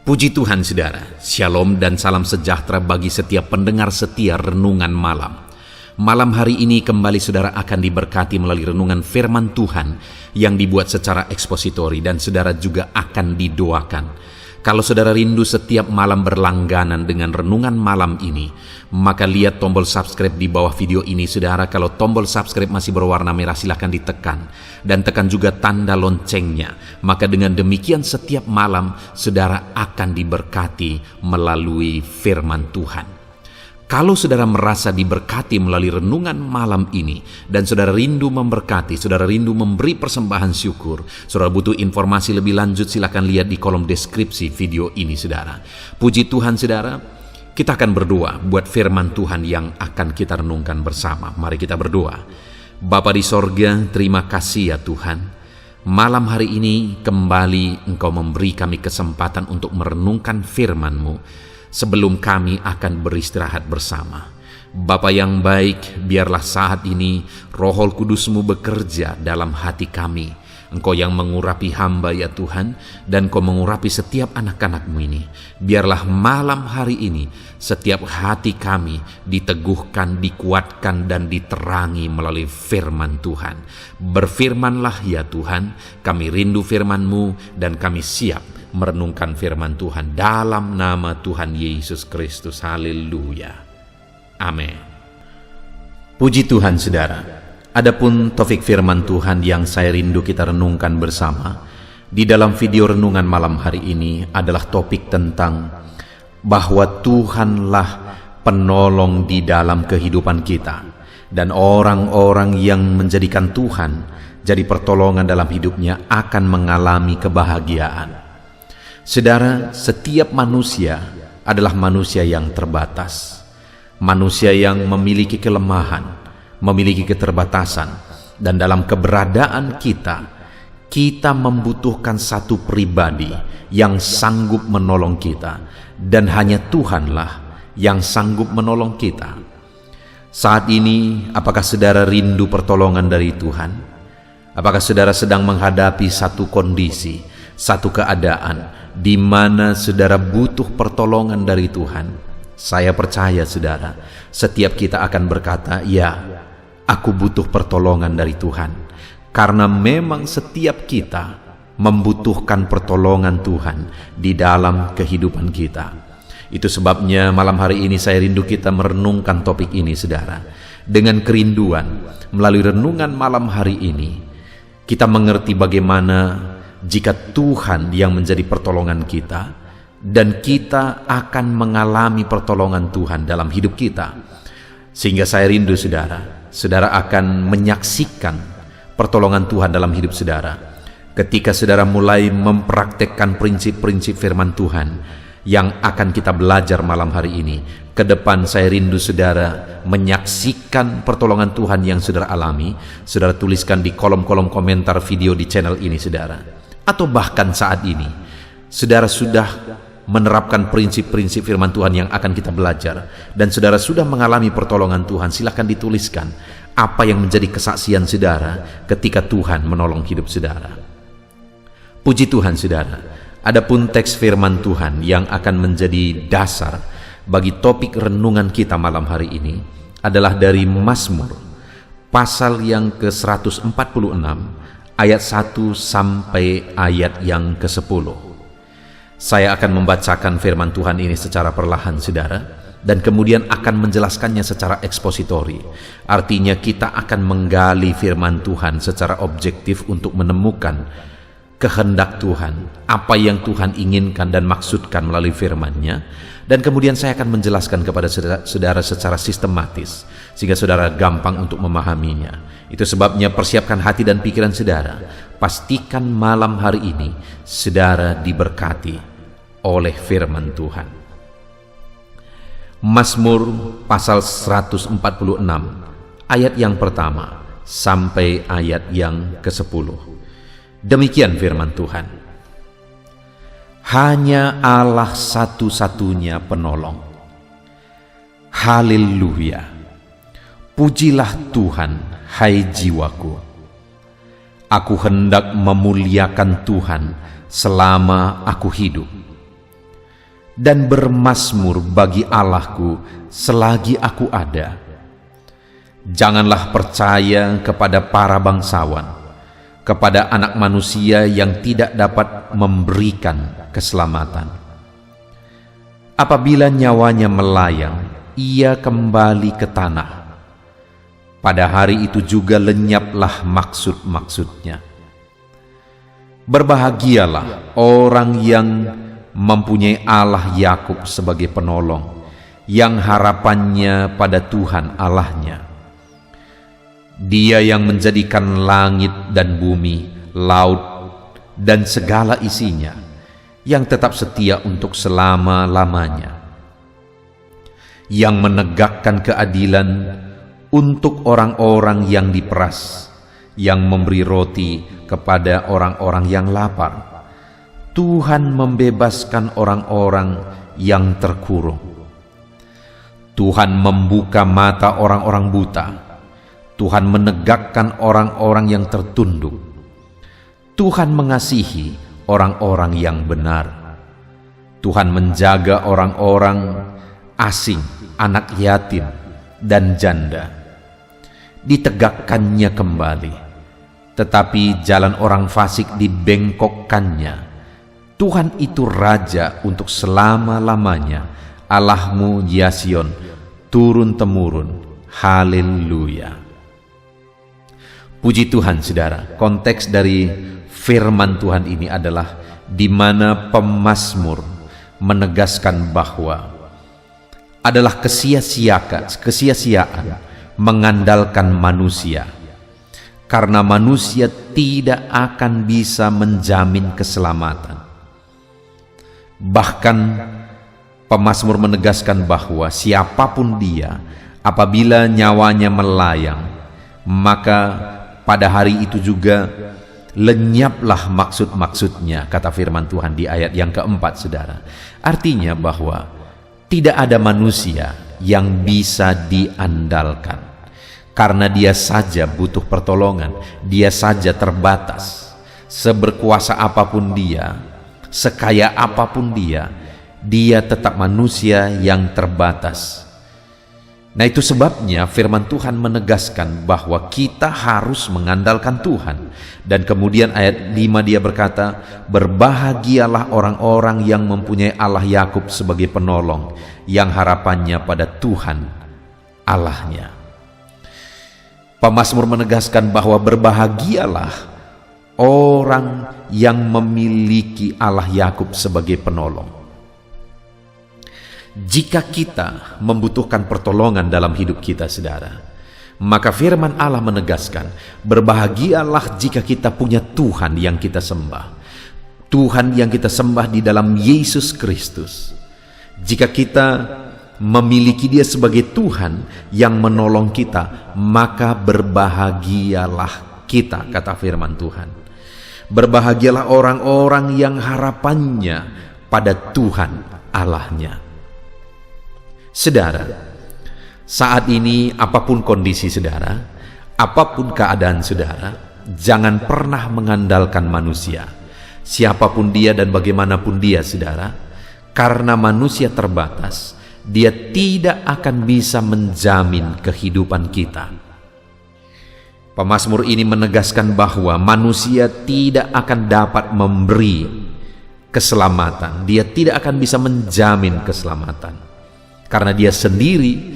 Puji Tuhan saudara, shalom dan salam sejahtera bagi setiap pendengar setia Renungan Malam. Malam hari ini kembali saudara akan diberkati melalui renungan firman Tuhan yang dibuat secara ekspositori dan saudara juga akan didoakan. Kalau saudara rindu setiap malam berlangganan dengan renungan malam ini, maka lihat tombol subscribe di bawah video ini saudara. Kalau tombol subscribe masih berwarna merah silahkan ditekan dan tekan juga tanda loncengnya. Maka dengan demikian setiap malam saudara akan diberkati melalui firman Tuhan. Kalau saudara merasa diberkati melalui renungan malam ini dan saudara rindu memberkati, saudara rindu memberi persembahan syukur, saudara butuh informasi lebih lanjut, silakan lihat di kolom deskripsi video ini saudara. Puji Tuhan saudara, kita akan berdoa buat firman Tuhan yang akan kita renungkan bersama. Mari kita berdoa. Bapa di sorga, terima kasih ya Tuhan. Malam hari ini kembali Engkau memberi kami kesempatan untuk merenungkan firman-Mu. Sebelum kami akan beristirahat bersama. Bapa yang baik, biarlah saat ini Roh Kudus-Mu bekerja dalam hati kami. Engkau yang mengurapi hamba ya Tuhan, dan Engkau mengurapi setiap anak-anak-Mu ini. Biarlah malam hari ini setiap hati kami diteguhkan, dikuatkan, dan diterangi melalui firman Tuhan. Berfirmanlah ya Tuhan, kami rindu firman-Mu dan kami siap merenungkan firman Tuhan dalam nama Tuhan Yesus Kristus. Haleluya. Amin. Puji Tuhan saudara. Adapun topik firman Tuhan yang saya rindu kita renungkan bersama di dalam video renungan malam hari ini adalah topik tentang bahwa Tuhanlah penolong di dalam kehidupan kita, dan orang-orang yang menjadikan Tuhan jadi pertolongan dalam hidupnya akan mengalami kebahagiaan. Saudara, setiap manusia adalah manusia yang terbatas. Manusia yang memiliki kelemahan, memiliki keterbatasan. Dan dalam keberadaan kita membutuhkan satu pribadi yang sanggup menolong kita. Dan hanya Tuhanlah yang sanggup menolong kita. Saat ini, apakah saudara rindu pertolongan dari Tuhan? Apakah saudara sedang menghadapi satu kondisi, satu keadaan di mana saudara butuh pertolongan dari Tuhan? Saya percaya saudara, setiap kita akan berkata, ya, aku butuh pertolongan dari Tuhan. Karena memang setiap kita membutuhkan pertolongan Tuhan di dalam kehidupan kita. Itu sebabnya malam hari ini saya rindu kita merenungkan topik ini saudara. Dengan kerinduan, melalui renungan malam hari ini, kita mengerti bagaimana jika Tuhan yang menjadi pertolongan kita, dan kita akan mengalami pertolongan Tuhan dalam hidup kita. Sehingga saya rindu saudara akan menyaksikan pertolongan Tuhan dalam hidup saudara. Ketika saudara mulai mempraktekkan prinsip-prinsip firman Tuhan yang akan kita belajar malam hari ini, ke depan saya rindu saudara menyaksikan pertolongan Tuhan yang saudara alami. Saudara tuliskan di kolom-kolom komentar video di channel ini saudara. Atau bahkan saat ini saudara sudah menerapkan prinsip-prinsip firman Tuhan yang akan kita belajar, dan saudara sudah mengalami pertolongan Tuhan. Silakan dituliskan apa yang menjadi kesaksian saudara ketika Tuhan menolong hidup saudara. Puji Tuhan saudara. Adapun teks firman Tuhan yang akan menjadi dasar bagi topik renungan kita malam hari ini adalah dari Mazmur pasal yang ke-146 ayat 1 sampai ayat yang ke-10. Saya akan membacakan firman Tuhan ini secara perlahan saudara, dan kemudian akan menjelaskannya secara ekspositori. Artinya kita akan menggali firman Tuhan secara objektif untuk menemukan kehendak Tuhan, apa yang Tuhan inginkan dan maksudkan melalui firman-Nya. Dan kemudian saya akan menjelaskan kepada saudara secara sistematis, sehingga saudara gampang untuk memahaminya. Itu sebabnya persiapkan hati dan pikiran saudara. Pastikan malam hari ini saudara diberkati oleh firman Tuhan. Mazmur pasal 146 ayat yang pertama sampai ayat yang ke-10. Demikian firman Tuhan. Hanya Allah satu-satunya penolong. Haleluya. Pujilah Tuhan, hai jiwaku. Aku hendak memuliakan Tuhan selama aku hidup. dan bermazmur bagi Allahku selagi aku ada. Janganlah percaya kepada para bangsawan, kepada anak manusia yang tidak dapat memberikan keselamatan. Apabila nyawanya melayang, ia kembali ke tanah. Pada hari itu juga lenyaplah maksud-maksudnya. Berbahagialah orang yang mempunyai Allah Yakub sebagai penolong, yang harapannya pada Tuhan Allahnya. Dia yang menjadikan langit dan bumi, laut, dan segala isinya, yang tetap setia untuk selama-lamanya, yang menegakkan keadilan untuk orang-orang yang diperas, yang memberi roti kepada orang-orang yang lapar. Tuhan membebaskan orang-orang yang terkurung. Tuhan membuka mata orang-orang buta. Tuhan menegakkan orang-orang yang tertunduk. Tuhan mengasihi orang-orang yang benar. Tuhan menjaga orang-orang asing, anak yatim, dan janda. Ditegakkannya kembali, tetapi jalan orang fasik dibengkokkannya. Tuhan itu Raja untuk selama-lamanya. Allahmu ya Sion, turun-temurun. Haleluya. Puji Tuhan, saudara. Konteks dari firman Tuhan ini adalah di mana pemazmur menegaskan bahwa adalah kesia-siaan mengandalkan manusia, karena manusia tidak akan bisa menjamin keselamatan. Bahkan pemazmur menegaskan bahwa siapapun dia, apabila nyawanya melayang, maka pada hari itu juga lenyaplah maksud-maksudnya, kata firman Tuhan di ayat yang keempat, saudara. Artinya bahwa tidak ada manusia yang bisa diandalkan, karena dia saja butuh pertolongan, dia saja terbatas. Seberkuasa apapun dia, sekaya apapun dia tetap manusia yang terbatas. Nah, itu sebabnya firman Tuhan menegaskan bahwa kita harus mengandalkan Tuhan. Dan kemudian ayat 5 dia berkata, berbahagialah orang-orang yang mempunyai Allah Yakub sebagai penolong, yang harapannya pada Tuhan Allahnya. Pemazmur menegaskan bahwa berbahagialah orang yang memiliki Allah Yakub sebagai penolong. Jika kita membutuhkan pertolongan dalam hidup kita, saudara, maka firman Allah menegaskan, berbahagialah jika kita punya Tuhan yang kita sembah. Tuhan yang kita sembah di dalam Yesus Kristus. Jika kita memiliki Dia sebagai Tuhan yang menolong kita, maka berbahagialah kita, kata firman Tuhan. Berbahagialah orang-orang yang harapannya pada Tuhan Allahnya. Saudara, saat ini apapun kondisi saudara, apapun keadaan saudara, jangan pernah mengandalkan manusia, siapapun dia dan bagaimanapun dia, saudara, karena manusia terbatas. Dia tidak akan bisa menjamin kehidupan kita. Pemazmur ini menegaskan bahwa manusia tidak akan dapat memberi keselamatan. Dia tidak akan bisa menjamin keselamatan. Karena dia sendiri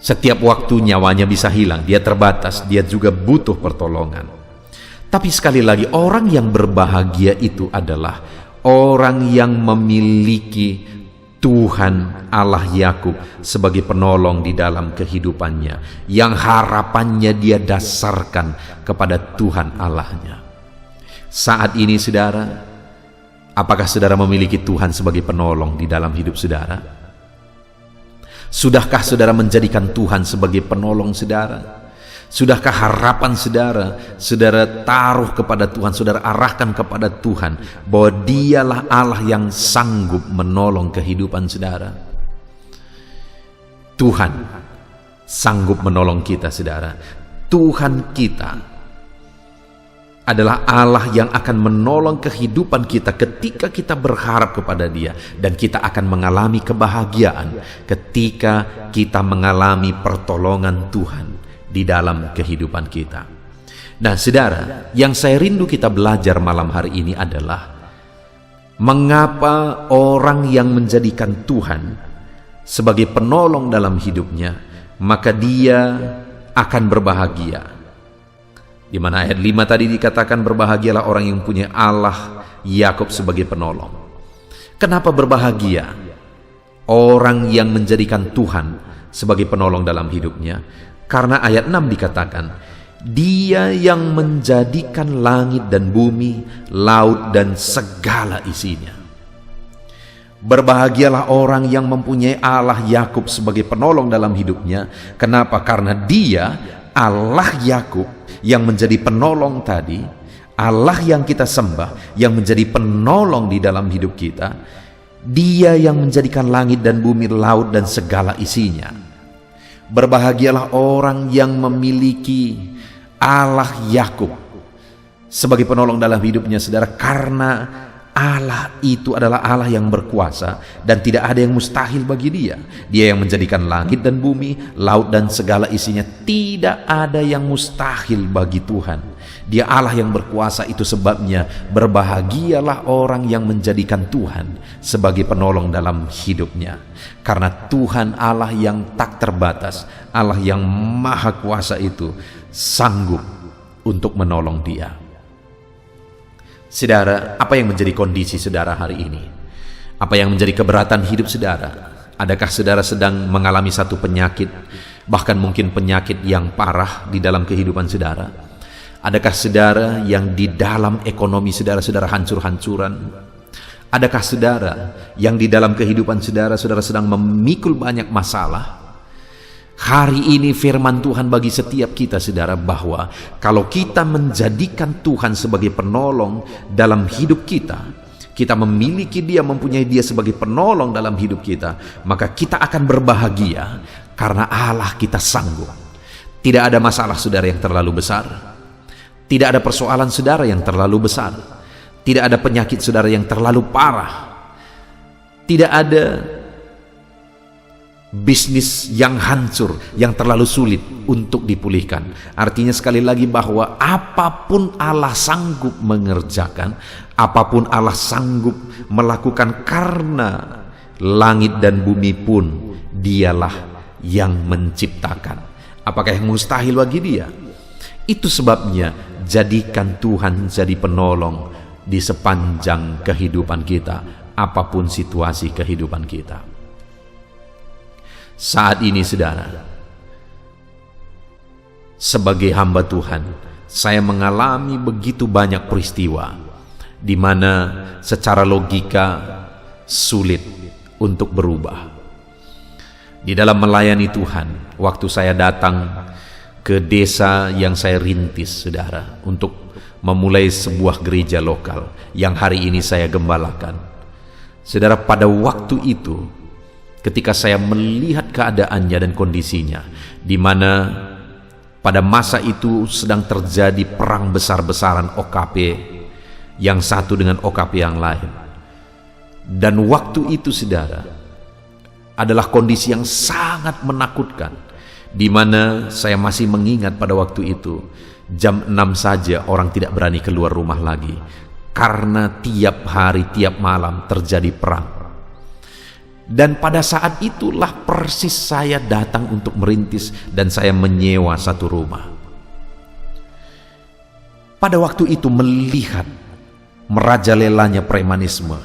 setiap waktu nyawanya bisa hilang, dia terbatas, dia juga butuh pertolongan. Tapi sekali lagi, orang yang berbahagia itu adalah orang yang memiliki Tuhan Allah Yakub sebagai penolong di dalam kehidupannya, yang harapannya dia dasarkan kepada Tuhan Allahnya. Saat ini, saudara, apakah saudara memiliki Tuhan sebagai penolong di dalam hidup saudara? Sudahkah saudara menjadikan Tuhan sebagai penolong saudara? Sudahkah harapan saudara taruh kepada Tuhan, saudara arahkan kepada Tuhan, bahwa Dialah Allah yang sanggup menolong kehidupan saudara? Tuhan sanggup menolong kita, saudara. Tuhan kita adalah Allah yang akan menolong kehidupan kita ketika kita berharap kepada Dia, dan kita akan mengalami kebahagiaan ketika kita mengalami pertolongan Tuhan di dalam kehidupan kita. Nah, saudara, yang saya rindu kita belajar malam hari ini adalah mengapa orang yang menjadikan Tuhan sebagai penolong dalam hidupnya, maka dia akan berbahagia. Di mana ayat 5 tadi dikatakan, berbahagialah orang yang punya Allah Yakub sebagai penolong. Kenapa berbahagia orang yang menjadikan Tuhan sebagai penolong dalam hidupnya? Karena ayat 6 dikatakan, Dia yang menjadikan langit dan bumi, laut dan segala isinya. Berbahagialah orang yang mempunyai Allah Yakub sebagai penolong dalam hidupnya. Kenapa? Karena Dia, Allah Yakub, yang menjadi penolong tadi, Allah yang kita sembah, yang menjadi penolong di dalam hidup kita, Dia yang menjadikan langit dan bumi, laut dan segala isinya. Berbahagialah orang yang memiliki Allah Yakub sebagai penolong dalam hidupnya, saudara, karena Allah itu adalah Allah yang berkuasa dan tidak ada yang mustahil bagi Dia. Dia yang menjadikan langit dan bumi, laut dan segala isinya. Tidak ada yang mustahil bagi Tuhan. Dia Allah yang berkuasa, itu sebabnya berbahagialah orang yang menjadikan Tuhan sebagai penolong dalam hidupnya. Karena Tuhan Allah yang tak terbatas, Allah yang maha kuasa itu sanggup untuk menolong dia. Saudara, apa yang menjadi kondisi saudara hari ini? Apa yang menjadi keberatan hidup saudara? Adakah saudara sedang mengalami satu penyakit, bahkan mungkin penyakit yang parah di dalam kehidupan saudara? Adakah saudara yang di dalam ekonomi saudara hancur-hancuran? Adakah saudara yang di dalam kehidupan saudara sedang memikul banyak masalah? Hari ini firman Tuhan bagi setiap kita, saudara, bahwa kalau kita menjadikan Tuhan sebagai penolong dalam hidup kita, kita memiliki Dia, mempunyai Dia sebagai penolong dalam hidup kita, maka kita akan berbahagia karena Allah kita sanggup. Tidak ada masalah saudara yang terlalu besar, tidak ada persoalan saudara yang terlalu besar, tidak ada penyakit saudara yang terlalu parah, tidak ada bisnis yang hancur, yang terlalu sulit untuk dipulihkan. Artinya sekali lagi bahwa apapun Allah sanggup mengerjakan, apapun Allah sanggup melakukan, karena langit dan bumi pun Dialah yang menciptakan. Apakah yang mustahil bagi Dia? Itu sebabnya jadikan Tuhan jadi penolong di sepanjang kehidupan kita, apapun situasi kehidupan kita. Saat ini, saudara, sebagai hamba Tuhan, saya mengalami begitu banyak peristiwa di mana secara logika sulit untuk berubah. Di dalam melayani Tuhan, waktu saya datang ke desa yang saya rintis, saudara, untuk memulai sebuah gereja lokal yang hari ini saya gembalakan. Saudara, pada waktu itu, ketika saya melihat keadaannya dan kondisinya, di mana pada masa itu sedang terjadi perang besar-besaran OKP yang satu dengan OKP yang lain, dan waktu itu, saudara, adalah kondisi yang sangat menakutkan, di mana saya masih mengingat pada waktu itu jam 6 saja orang tidak berani keluar rumah lagi, karena tiap hari, tiap malam terjadi perang. Dan pada saat itulah persis saya datang untuk merintis dan saya menyewa satu rumah. Pada waktu itu melihat merajalelanya premanisme,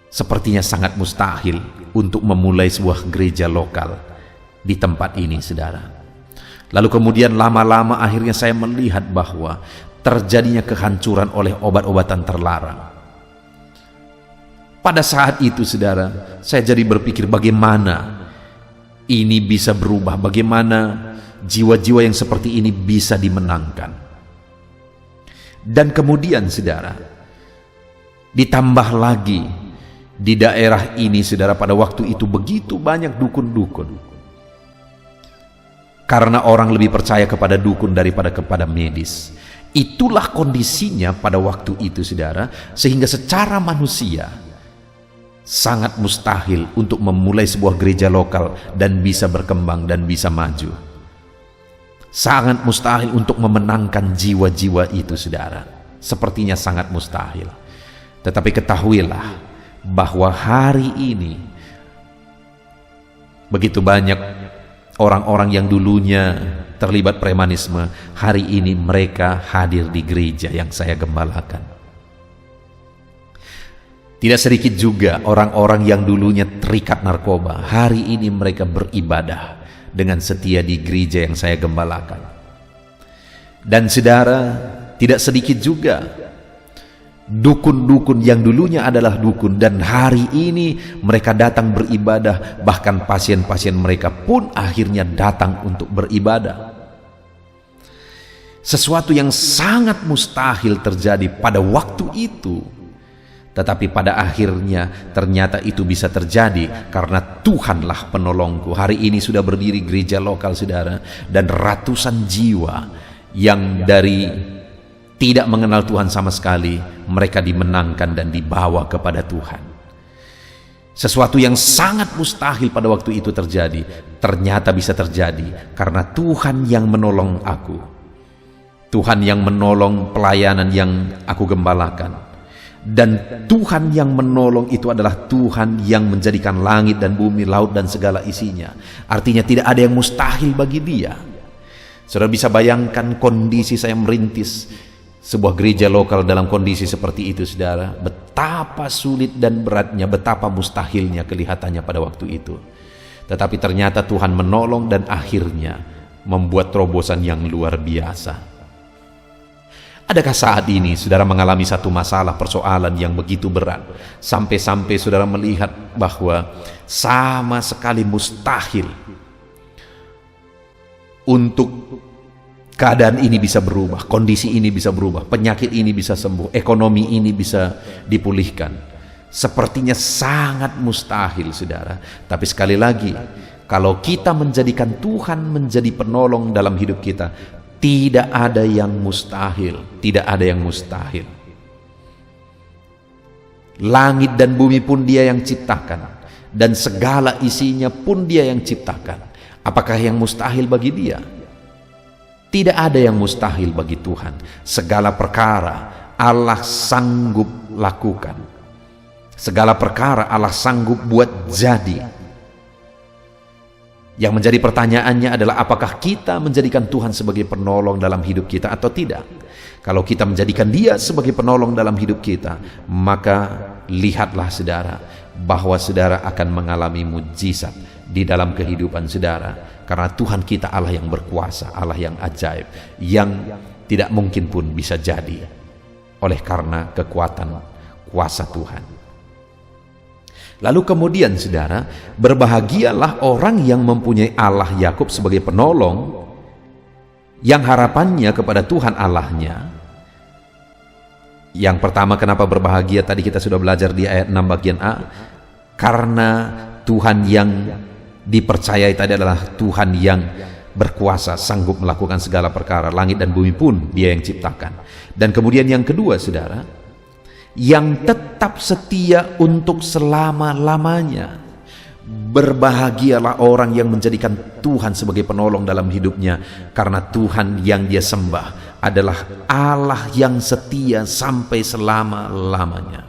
sepertinya sangat mustahil untuk memulai sebuah gereja lokal di tempat ini, saudara. Lalu kemudian lama-lama akhirnya saya melihat bahwa terjadinya kehancuran oleh obat-obatan terlarang. Pada saat itu, saudara, saya jadi berpikir bagaimana ini bisa berubah, bagaimana jiwa-jiwa yang seperti ini bisa dimenangkan. Dan kemudian, saudara, ditambah lagi di daerah ini, saudara, pada waktu itu begitu banyak dukun-dukun. Karena orang lebih percaya kepada dukun daripada kepada medis. Itulah kondisinya pada waktu itu, saudara, sehingga secara manusia sangat mustahil untuk memulai sebuah gereja lokal dan bisa berkembang dan bisa maju. Sangat mustahil untuk memenangkan jiwa-jiwa itu, saudara. Sepertinya sangat mustahil. Tetapi ketahuilah bahwa hari ini begitu banyak orang-orang yang dulunya terlibat premanisme, hari ini mereka hadir di gereja yang saya gembalakan. Tidak sedikit juga orang-orang yang dulunya terikat narkoba, hari ini mereka beribadah dengan setia di gereja yang saya gembalakan. Dan saudara, tidak sedikit juga dukun-dukun yang dulunya adalah dukun dan hari ini mereka datang beribadah, bahkan pasien-pasien mereka pun akhirnya datang untuk beribadah. Sesuatu yang sangat mustahil terjadi pada waktu itu, tetapi pada akhirnya ternyata itu bisa terjadi karena Tuhanlah penolongku. Hari ini sudah berdiri gereja lokal, saudara, dan ratusan jiwa yang dari tidak mengenal Tuhan sama sekali, mereka dimenangkan dan dibawa kepada Tuhan. Sesuatu yang sangat mustahil pada waktu itu terjadi, ternyata bisa terjadi karena Tuhan yang menolong aku. Tuhan yang menolong pelayanan yang aku gembalakan. Dan Tuhan yang menolong itu adalah Tuhan yang menjadikan langit dan bumi, laut dan segala isinya. Artinya tidak ada yang mustahil bagi Dia. Saudara bisa bayangkan kondisi saya merintis sebuah gereja lokal dalam kondisi seperti itu, saudara. Betapa sulit dan beratnya, betapa mustahilnya kelihatannya pada waktu itu. Tetapi ternyata Tuhan menolong dan akhirnya membuat terobosan yang luar biasa. Adakah saat ini saudara mengalami satu masalah, persoalan yang begitu berat, sampai-sampai saudara melihat bahwa sama sekali mustahil untuk keadaan ini bisa berubah, kondisi ini bisa berubah, penyakit ini bisa sembuh, ekonomi ini bisa dipulihkan? Sepertinya sangat mustahil, saudara. Tapi sekali lagi, kalau kita menjadikan Tuhan menjadi penolong dalam hidup kita, tidak ada yang mustahil, tidak ada yang mustahil. Langit dan bumi pun Dia yang ciptakan, dan segala isinya pun Dia yang ciptakan. Apakah yang mustahil bagi Dia? Tidak ada yang mustahil bagi Tuhan. Segala perkara Allah sanggup lakukan. Segala perkara Allah sanggup buat jadi. Yang menjadi pertanyaannya adalah apakah kita menjadikan Tuhan sebagai penolong dalam hidup kita atau tidak. Kalau kita menjadikan Dia sebagai penolong dalam hidup kita, maka lihatlah saudara, bahwa saudara akan mengalami mujizat di dalam kehidupan saudara. Karena Tuhan kita Allah yang berkuasa, Allah yang ajaib, yang tidak mungkin pun bisa jadi oleh karena kekuatan kuasa Tuhan. Lalu kemudian saudara, berbahagialah orang yang mempunyai Allah Yakub sebagai penolong, yang harapannya kepada Tuhan Allahnya. Yang pertama, kenapa berbahagia? Tadi kita sudah belajar di ayat 6 bagian A. Karena Tuhan yang dipercayai tadi adalah Tuhan yang berkuasa, sanggup melakukan segala perkara. Langit dan bumi pun Dia yang ciptakan. Dan kemudian yang kedua saudara, yang tetap setia untuk selama-lamanya. Berbahagialah orang yang menjadikan Tuhan sebagai penolong dalam hidupnya, karena Tuhan yang dia sembah adalah Allah yang setia sampai selama-lamanya.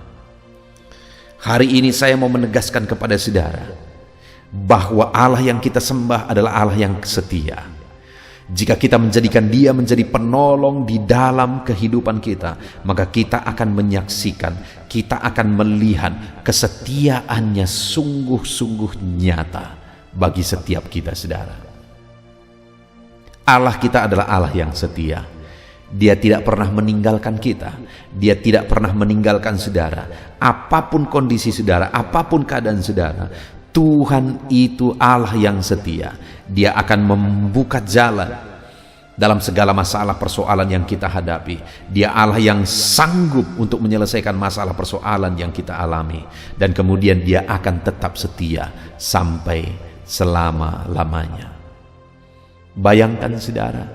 Hari ini saya mau menegaskan kepada saudara bahwa Allah yang kita sembah adalah Allah yang setia. Jika kita menjadikan Dia menjadi penolong di dalam kehidupan kita, maka kita akan menyaksikan, kita akan melihat kesetiaannya sungguh-sungguh nyata bagi setiap kita, saudara. Allah kita adalah Allah yang setia. Dia tidak pernah meninggalkan kita. Dia tidak pernah meninggalkan saudara. Apapun kondisi saudara, apapun keadaan saudara, Tuhan itu Allah yang setia. Dia akan membuka jalan dalam segala masalah persoalan yang kita hadapi. Dia Allah yang sanggup untuk menyelesaikan masalah persoalan yang kita alami. Dan kemudian Dia akan tetap setia sampai selama-lamanya. Bayangkan saudara,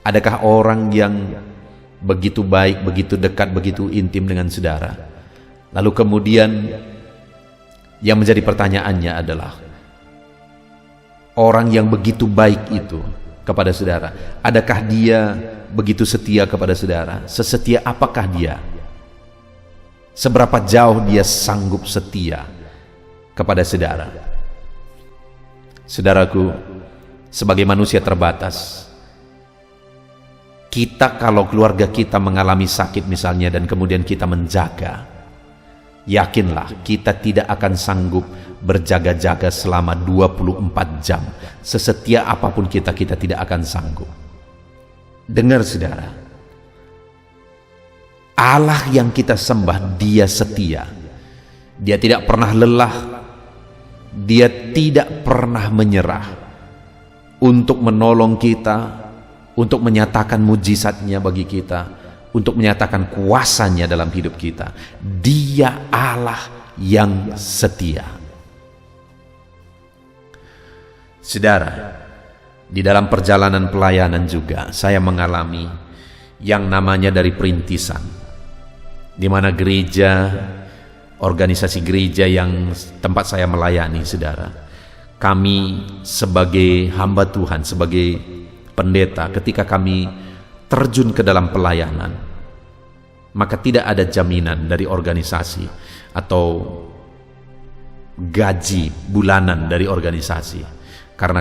adakah orang yang begitu baik, begitu dekat, begitu intim dengan saudara. Lalu kemudian yang menjadi pertanyaannya adalah, orang yang begitu baik itu kepada saudara, adakah dia begitu setia kepada saudara? Sesetia apakah dia? Seberapa jauh dia sanggup setia kepada saudara? Saudaraku, sebagai manusia terbatas, kita kalau keluarga kita mengalami sakit misalnya dan kemudian kita menjaga, yakinlah kita tidak akan sanggup berjaga-jaga selama 24 jam. Sesetia apapun kita tidak akan sanggup. Dengar saudara, Allah yang kita sembah, dia setia. Dia tidak pernah lelah, dia tidak pernah menyerah untuk menolong kita, untuk menyatakan mujizatnya bagi kita, untuk menyatakan kuasanya dalam hidup kita. Dia Allah yang setia. Saudara, di dalam perjalanan pelayanan juga saya mengalami yang namanya dari perintisan, di mana gereja, organisasi gereja yang tempat saya melayani, saudara, kami sebagai hamba Tuhan, sebagai pendeta, ketika kami terjun ke dalam pelayanan, maka tidak ada jaminan dari organisasi atau gaji bulanan dari organisasi, karena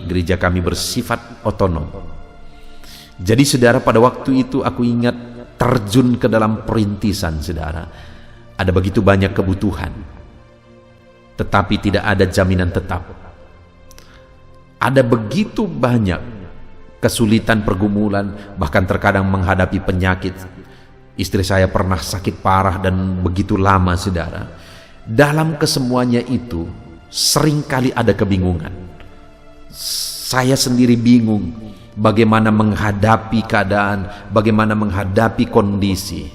gereja kami bersifat otonom. Jadi saudara, pada waktu itu aku ingat terjun ke dalam perintisan, saudara, ada begitu banyak kebutuhan, tetapi tidak ada jaminan tetap. Ada begitu banyak kesulitan, pergumulan, bahkan terkadang menghadapi penyakit. Istri saya pernah sakit parah dan begitu lama, saudara. Dalam kesemuanya itu seringkali ada kebingungan. Saya sendiri bingung bagaimana menghadapi keadaan, bagaimana menghadapi kondisi.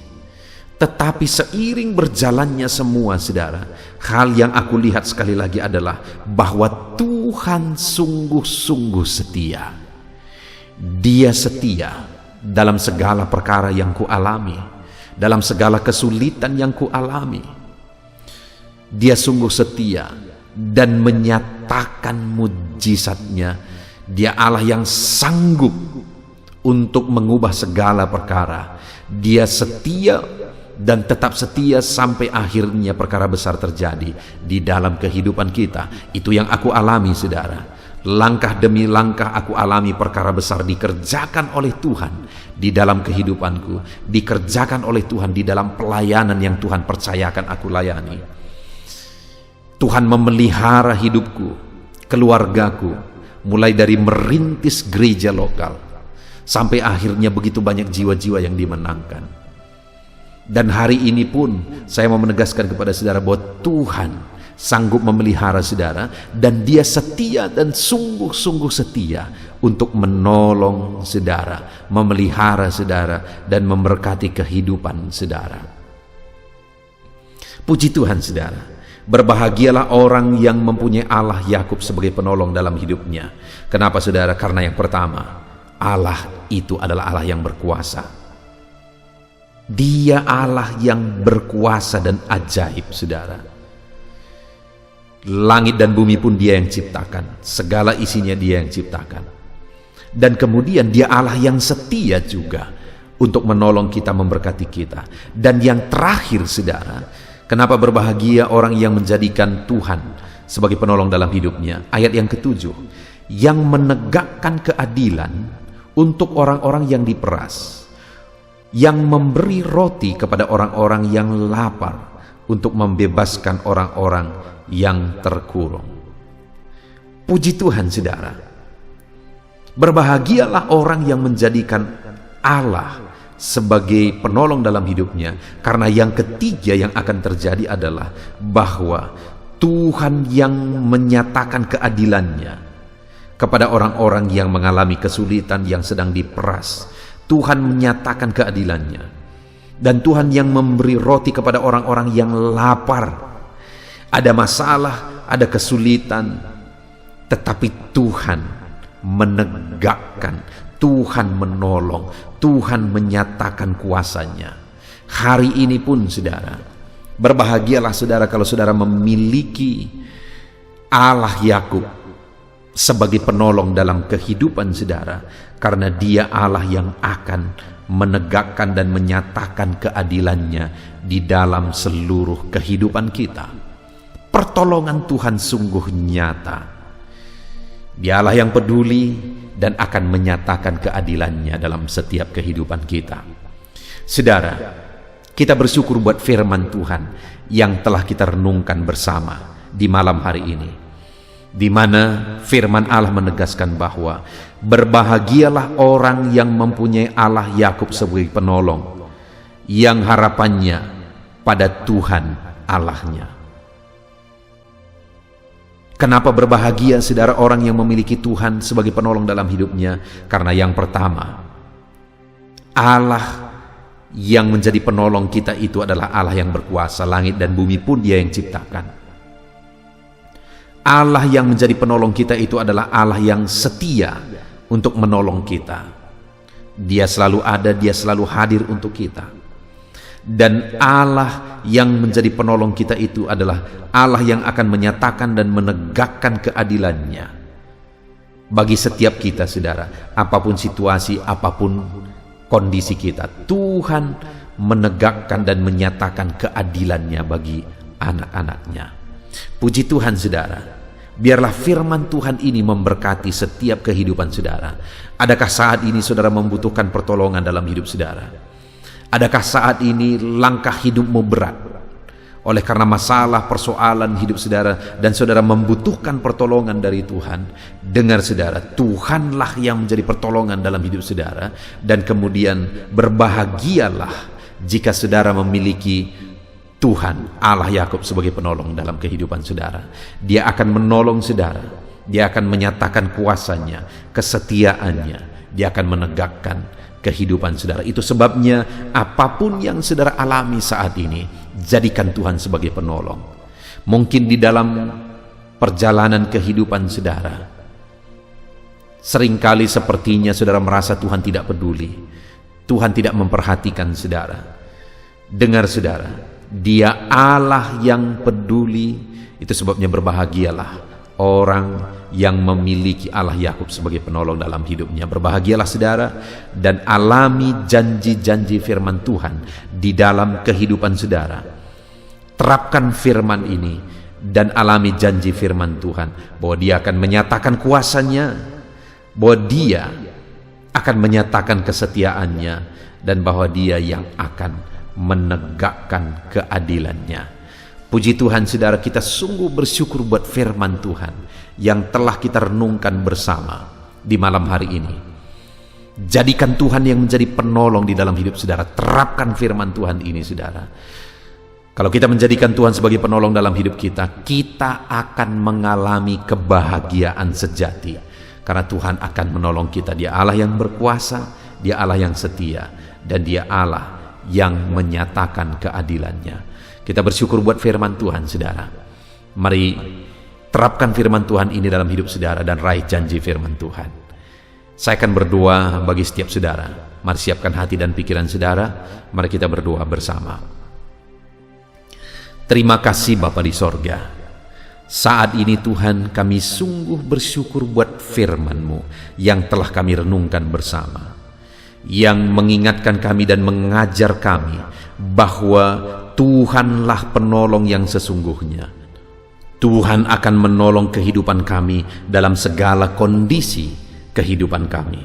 Tetapi seiring berjalannya semua, saudara, hal yang aku lihat sekali lagi adalah bahwa Tuhan sungguh-sungguh setia. Dia setia dalam segala perkara yang kualami, dalam segala kesulitan yang kualami. Dia sungguh setia dan menyatakan mujizatnya. Dia Allah yang sanggup untuk mengubah segala perkara. Dia setia dan tetap setia sampai akhirnya perkara besar terjadi di dalam kehidupan kita. Itu yang aku alami, saudara. Langkah demi langkah aku alami perkara besar dikerjakan oleh Tuhan di dalam kehidupanku, dikerjakan oleh Tuhan di dalam pelayanan yang Tuhan percayakan aku layani. Tuhan memelihara hidupku, keluargaku, mulai dari merintis gereja lokal sampai akhirnya begitu banyak jiwa-jiwa yang dimenangkan. Dan hari ini pun saya mau menegaskan kepada saudara bahwa Tuhan sanggup memelihara saudara, dan dia setia dan sungguh-sungguh setia untuk menolong saudara, memelihara saudara, dan memberkati kehidupan saudara. Puji Tuhan, saudara. Berbahagialah orang yang mempunyai Allah Yakub sebagai penolong dalam hidupnya. Kenapa, saudara? Karena yang pertama, Allah itu adalah Allah yang berkuasa. Dia Allah yang berkuasa dan ajaib, saudara. Langit dan bumi pun dia yang ciptakan, segala isinya dia yang ciptakan. Dan kemudian dia Allah yang setia juga untuk menolong kita, memberkati kita. Dan yang terakhir, saudara, kenapa berbahagia orang yang menjadikan Tuhan sebagai penolong dalam hidupnya? Ayat yang ke-7, yang menegakkan keadilan untuk orang-orang yang diperas, yang memberi roti kepada orang-orang yang lapar, untuk membebaskan orang-orang yang terkurung. Puji Tuhan, saudara. Berbahagialah orang yang menjadikan Allah sebagai penolong dalam hidupnya, karena yang ketiga yang akan terjadi adalah bahwa Tuhan yang menyatakan keadilannya kepada orang-orang yang mengalami kesulitan, yang sedang diperas. Tuhan menyatakan keadilannya. Dan Tuhan yang memberi roti kepada orang-orang yang lapar. Ada masalah, ada kesulitan, tetapi Tuhan menegakkan, Tuhan menolong, Tuhan menyatakan kuasa-Nya. Hari ini pun saudara, berbahagialah saudara kalau saudara memiliki Allah Yakub sebagai penolong dalam kehidupan saudara, karena Dia Allah yang akan menegakkan dan menyatakan keadilan-Nya di dalam seluruh kehidupan kita. Pertolongan Tuhan sungguh nyata. Dialah yang peduli dan akan menyatakan keadilan-Nya dalam setiap kehidupan kita. Saudara, kita bersyukur buat firman Tuhan yang telah kita renungkan bersama di malam hari ini, di mana firman Allah menegaskan bahwa berbahagialah orang yang mempunyai Allah Yakub sebagai penolong, yang harapannya pada Tuhan Allahnya. Kenapa berbahagia saudara orang yang memiliki Tuhan sebagai penolong dalam hidupnya? Karena yang pertama, Allah yang menjadi penolong kita itu adalah Allah yang berkuasa. Langit dan bumi pun Dia yang ciptakan. Allah yang menjadi penolong kita itu adalah Allah yang setia untuk menolong kita. Dia selalu ada, Dia selalu hadir untuk kita. Dan Allah yang menjadi penolong kita itu adalah Allah yang akan menyatakan dan menegakkan keadilan-Nya bagi setiap kita saudara. Apapun situasi, apapun kondisi kita, Tuhan menegakkan dan menyatakan keadilan-Nya bagi anak-anak-Nya. Puji Tuhan saudara. Biarlah firman Tuhan ini memberkati setiap kehidupan saudara. Adakah saat ini saudara membutuhkan pertolongan dalam hidup saudara? Adakah saat ini langkah hidupmu berat oleh karena masalah, persoalan hidup saudara, dan saudara membutuhkan pertolongan dari Tuhan? Dengar saudara, Tuhanlah yang menjadi pertolongan dalam hidup saudara, dan kemudian berbahagialah jika saudara memiliki Tuhan Allah Yakub sebagai penolong dalam kehidupan saudara. Dia akan menolong saudara, Dia akan menyatakan kuasa-Nya, kesetiaan-Nya, Dia akan menegakkan kehidupan saudara. Itu sebabnya apapun yang saudara alami saat ini, jadikan Tuhan sebagai penolong. Mungkin di dalam perjalanan kehidupan saudara, seringkali sepertinya saudara merasa Tuhan tidak peduli, Tuhan tidak memperhatikan saudara. Dengar saudara, Dia Allah yang peduli. Itu sebabnya berbahagialah orang yang memiliki Allah Yakub sebagai penolong dalam hidupnya. Berbahagialah saudara dan alami janji-janji firman Tuhan di dalam kehidupan saudara. Terapkan firman ini dan alami janji firman Tuhan bahwa Dia akan menyatakan kuasa-Nya, bahwa Dia akan menyatakan kesetiaan-Nya, dan bahwa Dia yang akan menegakkan keadilan-Nya. Puji Tuhan saudara, kita sungguh bersyukur buat firman Tuhan yang telah kita renungkan bersama di malam hari ini. Jadikan Tuhan yang menjadi penolong di dalam hidup saudara. Terapkan firman Tuhan ini saudara. Kalau kita menjadikan Tuhan sebagai penolong dalam hidup kita, kita akan mengalami kebahagiaan sejati. Karena Tuhan akan menolong kita. Dia Allah yang berkuasa, Dia Allah yang setia, dan Dia Allah yang menyatakan keadilan-Nya. Kita bersyukur buat firman Tuhan saudara. Mari terapkan firman Tuhan ini dalam hidup saudara dan raih janji firman Tuhan. Saya akan berdoa bagi setiap saudara. Mari siapkan hati dan pikiran saudara. Mari kita berdoa bersama. Terima kasih Bapa di sorga. Saat ini Tuhan, kami sungguh bersyukur buat firman-Mu yang telah kami renungkan bersama, yang mengingatkan kami dan mengajar kami bahwa Tuhanlah penolong yang sesungguhnya. Tuhan akan menolong kehidupan kami dalam segala kondisi kehidupan kami.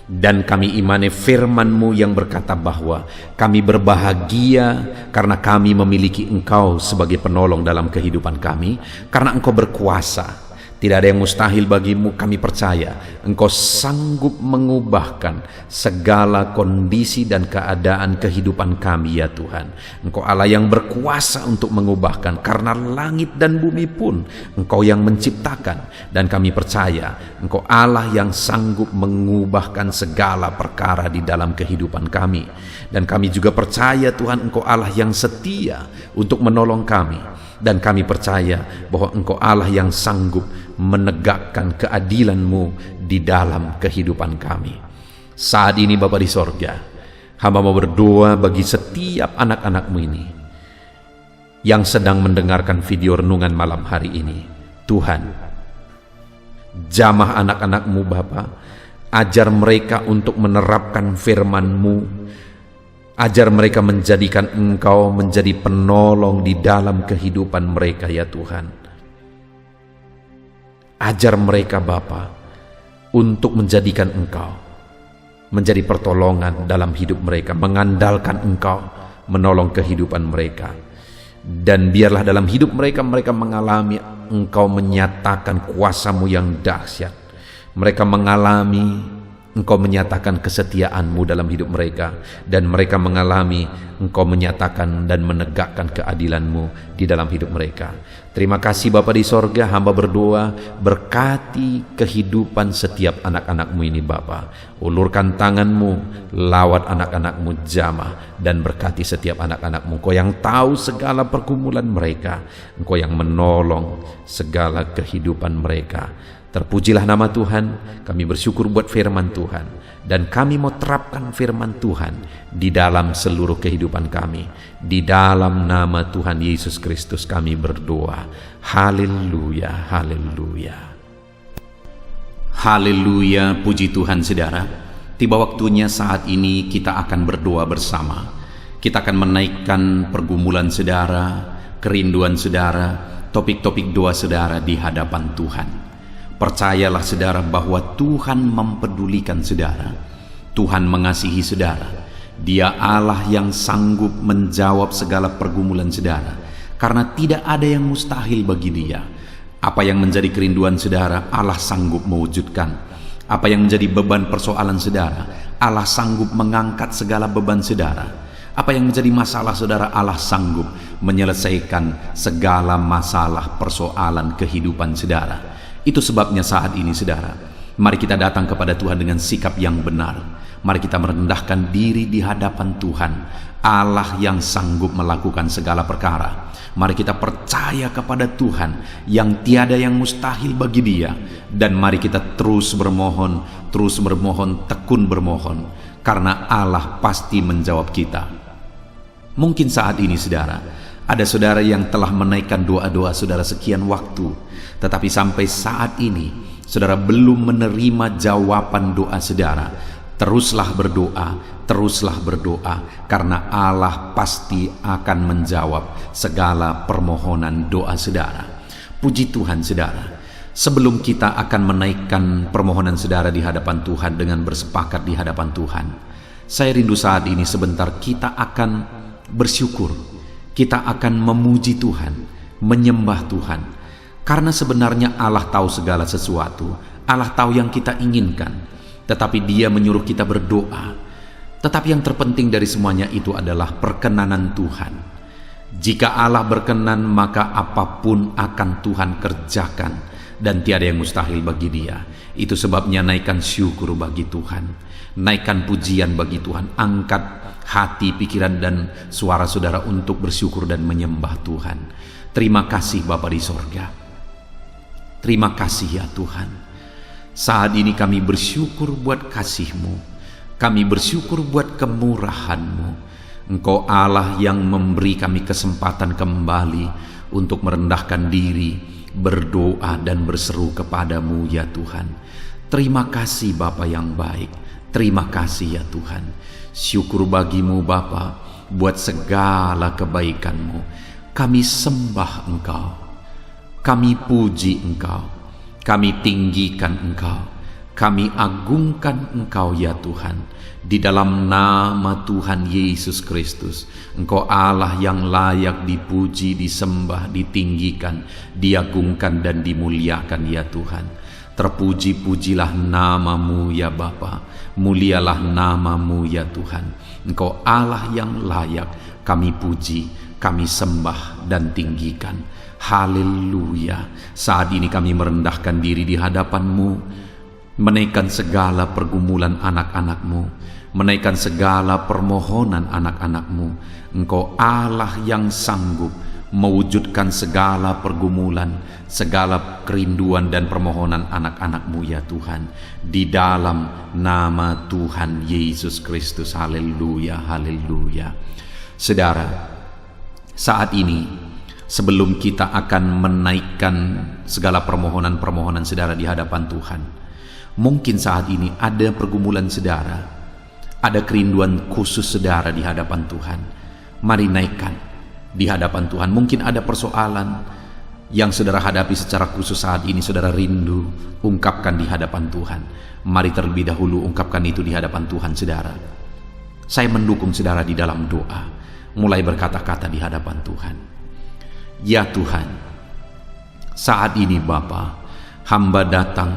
Dan kami imani firman-Mu yang berkata bahwa kami berbahagia karena kami memiliki Engkau sebagai penolong dalam kehidupan kami, karena Engkau berkuasa. Tidak ada yang mustahil bagimu. Kami percaya Engkau sanggup mengubahkan segala kondisi dan keadaan kehidupan kami ya Tuhan. Engkau Allah yang berkuasa untuk mengubahkan, karena langit dan bumi pun Engkau yang menciptakan. Dan kami percaya Engkau Allah yang sanggup mengubahkan segala perkara di dalam kehidupan kami. Dan kami juga percaya Tuhan Engkau Allah yang setia untuk menolong kami. Dan kami percaya bahwa Engkau Allah yang sanggup menegakkan keadilan-Mu di dalam kehidupan kami. Saat ini Bapa di sorga, hamba mau berdoa bagi setiap anak-anak-Mu ini yang sedang mendengarkan video renungan malam hari ini. Tuhan, jamah anak-anak-Mu Bapa, ajar mereka untuk menerapkan firman-Mu, ajar mereka menjadikan Engkau menjadi penolong di dalam kehidupan mereka ya Tuhan. Ajar mereka Bapa untuk menjadikan Engkau menjadi pertolongan dalam hidup mereka, mengandalkan Engkau, menolong kehidupan mereka. Dan biarlah dalam hidup mereka, mereka mengalami Engkau menyatakan kuasa-Mu yang dahsyat. Mereka mengalami Engkau menyatakan kesetiaan-Mu dalam hidup mereka, dan mereka mengalami Engkau menyatakan dan menegakkan keadilan-Mu di dalam hidup mereka. Terima kasih Bapa di sorga, hamba berdoa, berkati kehidupan setiap anak-anak-Mu ini Bapa. Ulurkan tangan-Mu, lawat anak-anak-Mu jamah, dan berkati setiap anak-anak-Mu. Engkau yang tahu segala pergumulan mereka, Engkau yang menolong segala kehidupan mereka. Terpujilah nama Tuhan. Kami bersyukur buat firman Tuhan, dan kami mau terapkan firman Tuhan di dalam seluruh kehidupan kami. Di dalam nama Tuhan Yesus Kristus kami berdoa. Haleluya, haleluya. Haleluya, puji Tuhan saudara. Tiba waktunya saat ini kita akan berdoa bersama. Kita akan menaikkan pergumulan saudara, kerinduan saudara, topik-topik doa saudara di hadapan Tuhan. Percayalah saudara bahwa Tuhan mempedulikan saudara. Tuhan mengasihi saudara. Dia Allah yang sanggup menjawab segala pergumulan saudara, karena tidak ada yang mustahil bagi Dia. Apa yang menjadi kerinduan saudara, Allah sanggup mewujudkan. Apa yang menjadi beban persoalan saudara, Allah sanggup mengangkat segala beban saudara. Apa yang menjadi masalah saudara, Allah sanggup menyelesaikan segala masalah persoalan kehidupan saudara. Itu sebabnya saat ini saudara, mari kita datang kepada Tuhan dengan sikap yang benar. Mari kita merendahkan diri di hadapan Tuhan, Allah yang sanggup melakukan segala perkara. Mari kita percaya kepada Tuhan yang tiada yang mustahil bagi Dia. Dan mari kita terus bermohon, tekun bermohon, karena Allah pasti menjawab kita. Mungkin saat ini saudara, ada saudara yang telah menaikkan doa-doa saudara sekian waktu, tetapi sampai saat ini saudara belum menerima jawaban doa saudara. Teruslah berdoa, karena Allah pasti akan menjawab segala permohonan doa saudara. Puji Tuhan saudara. Sebelum kita akan menaikkan permohonan saudara di hadapan Tuhan dengan bersepakat di hadapan Tuhan, saya rindu saat ini sebentar kita akan bersyukur. Kita akan memuji Tuhan, menyembah Tuhan. Karena sebenarnya Allah tahu segala sesuatu. Allah tahu yang kita inginkan. Tetapi Dia menyuruh kita berdoa. Tetapi yang terpenting dari semuanya itu adalah perkenanan Tuhan. Jika Allah berkenan, maka apapun akan Tuhan kerjakan. Dan tiada yang mustahil bagi Dia. Itu sebabnya naikkan syukur bagi Tuhan. Naikkan pujian bagi Tuhan. Angkat hati, pikiran, dan suara saudara untuk bersyukur dan menyembah Tuhan. Terima kasih Bapa di sorga. Terima kasih ya Tuhan. Saat ini kami bersyukur buat kasih-Mu. Kami bersyukur buat kemurahan-Mu. Engkau Allah yang memberi kami kesempatan kembali untuk merendahkan diri, berdoa dan berseru kepadamu ya Tuhan. Terima kasih Bapa yang baik. Terima kasih ya Tuhan. Syukur bagimu Bapa buat segala kebaikan-Mu. Kami sembah Engkau, kami puji Engkau, kami tinggikan Engkau, kami agungkan Engkau ya Tuhan. Di dalam nama Tuhan Yesus Kristus, Engkau Allah yang layak dipuji, disembah, ditinggikan, diagungkan dan dimuliakan ya Tuhan. Terpuji-pujilah nama-Mu ya Bapa, mulialah nama-Mu ya Tuhan. Engkau Allah yang layak kami puji, kami sembah dan tinggikan. Haleluya. Saat ini kami merendahkan diri di hadapan-Mu, menaikkan segala pergumulan anak-anak-Mu, menaikkan segala permohonan anak-anak-Mu. Engkau Allah yang sanggup mewujudkan segala pergumulan, segala kerinduan dan permohonan anak-anak-Mu ya Tuhan, di dalam nama Tuhan Yesus Kristus. Haleluya, haleluya. Saudara, saat ini sebelum kita akan menaikkan segala permohonan-permohonan saudara di hadapan Tuhan, mungkin saat ini ada pergumulan saudara, ada kerinduan khusus saudara di hadapan Tuhan. Mari naikkan di hadapan Tuhan. Mungkin ada persoalan yang saudara hadapi secara khusus saat ini, saudara rindu, ungkapkan di hadapan Tuhan. Mari terlebih dahulu ungkapkan itu di hadapan Tuhan saudara. Saya mendukung saudara di dalam doa, mulai berkata-kata di hadapan Tuhan. Ya Tuhan, saat ini Bapa, hamba datang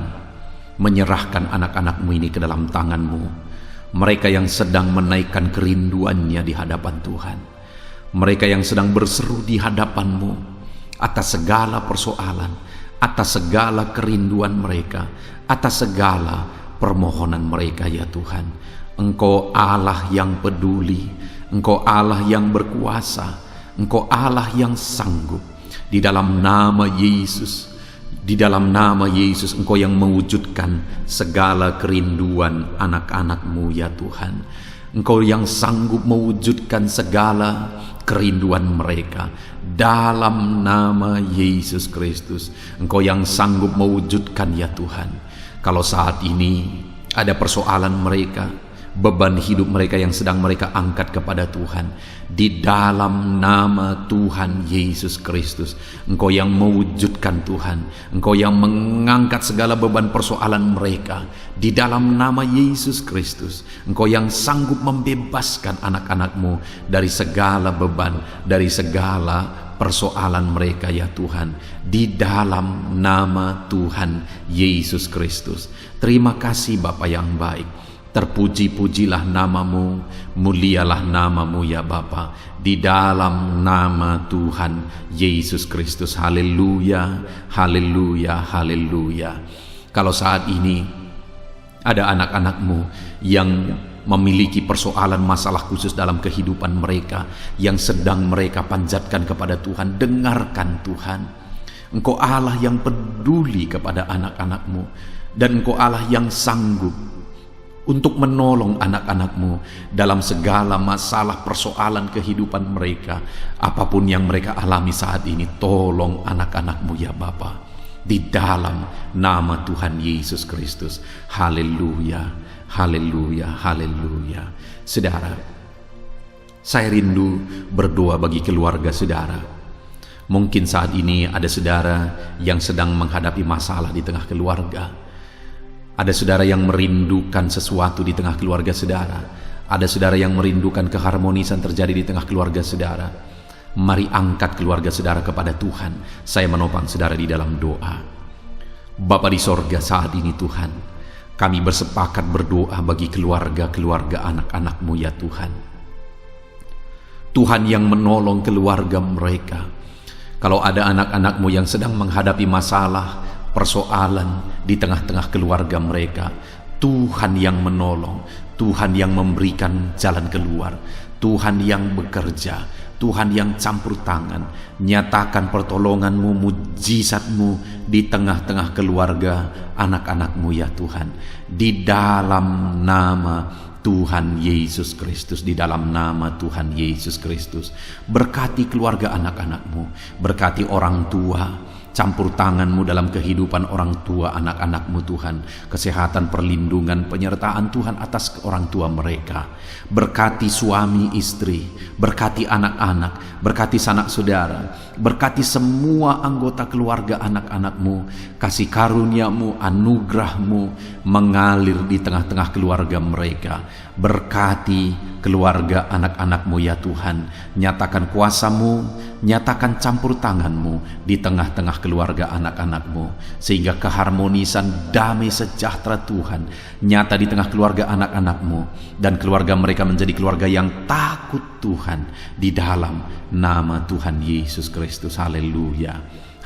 menyerahkan anak-anak-Mu ini ke dalam tangan-Mu. Mereka yang sedang menaikkan kerinduannya di hadapan Tuhan, mereka yang sedang berseru di hadapan-Mu atas segala persoalan, atas segala kerinduan mereka, atas segala permohonan mereka ya Tuhan. Engkau Allah yang peduli, Engkau Allah yang berkuasa, Engkau Allah yang sanggup. Di dalam nama Yesus, di dalam nama Yesus, Engkau yang mewujudkan segala kerinduan anak-anak-Mu ya Tuhan. Engkau yang sanggup mewujudkan segala kerinduan mereka dalam nama Yesus Kristus. Engkau yang sanggup mewujudkan ya Tuhan. Kalau saat ini ada persoalan mereka, beban hidup mereka yang sedang mereka angkat kepada Tuhan, di dalam nama Tuhan Yesus Kristus, Engkau yang mewujudkan Tuhan, Engkau yang mengangkat segala beban persoalan mereka di dalam nama Yesus Kristus. Engkau yang sanggup membebaskan anak-anak-Mu dari segala beban, dari segala persoalan mereka ya Tuhan, di dalam nama Tuhan Yesus Kristus. Terima kasih Bapa yang baik. Terpuji-pujilah nama-Mu, mulialah nama-Mu ya Bapa, di dalam nama Tuhan Yesus Kristus. Haleluya, haleluya, haleluya. Kalau saat ini ada anak-anak-Mu yang memiliki persoalan masalah khusus dalam kehidupan mereka, yang sedang mereka panjatkan kepada Tuhan, dengarkan Tuhan. Engkau Allah yang peduli kepada anak-anak-Mu, dan Engkau Allah yang sanggup untuk menolong anak-anak-Mu dalam segala masalah persoalan kehidupan mereka. Apapun yang mereka alami saat ini, tolong anak-anak-Mu ya Bapa, di dalam nama Tuhan Yesus Kristus. Haleluya, haleluya, haleluya. Saudara, saya rindu berdoa bagi keluarga saudara. Mungkin saat ini ada saudara yang sedang menghadapi masalah di tengah keluarga. Ada saudara yang merindukan sesuatu di tengah keluarga saudara. Ada saudara yang merindukan keharmonisan terjadi di tengah keluarga saudara. Mari angkat keluarga saudara kepada Tuhan. Saya menopang saudara di dalam doa. Bapa di sorga, saat ini Tuhan, kami bersepakat berdoa bagi keluarga-keluarga anak-anak-Mu ya Tuhan. Tuhan yang menolong keluarga mereka. Kalau ada anak-anak-Mu yang sedang menghadapi masalah, persoalan di tengah-tengah keluarga mereka, Tuhan yang menolong, Tuhan yang memberikan jalan keluar, Tuhan yang bekerja, Tuhan yang campur tangan. Nyatakan pertolongan-Mu, mujizat-Mu di tengah-tengah keluarga anak-anak-Mu ya Tuhan, di dalam nama Tuhan Yesus Kristus, di dalam nama Tuhan Yesus Kristus. Berkati keluarga anak-anak-Mu, berkati orang tua, campur tangan-Mu dalam kehidupan orang tua anak-anak-Mu Tuhan. Kesehatan, perlindungan, penyertaan Tuhan atas orang tua mereka. Berkati suami istri, berkati anak-anak, berkati sanak saudara, berkati semua anggota keluarga anak-anak-Mu. Kasih karunia-Mu, anugerah-Mu mengalir di tengah-tengah keluarga mereka. Berkati keluarga anak-anak-Mu ya Tuhan. Nyatakan kuasa-Mu, nyatakan campur tangan-Mu di tengah-tengah keluarga anak-anak-Mu, sehingga keharmonisan, damai sejahtera Tuhan nyata di tengah keluarga anak-anak-Mu, dan keluarga mereka menjadi keluarga yang takut Tuhan, di dalam nama Tuhan Yesus Kristus. Haleluya,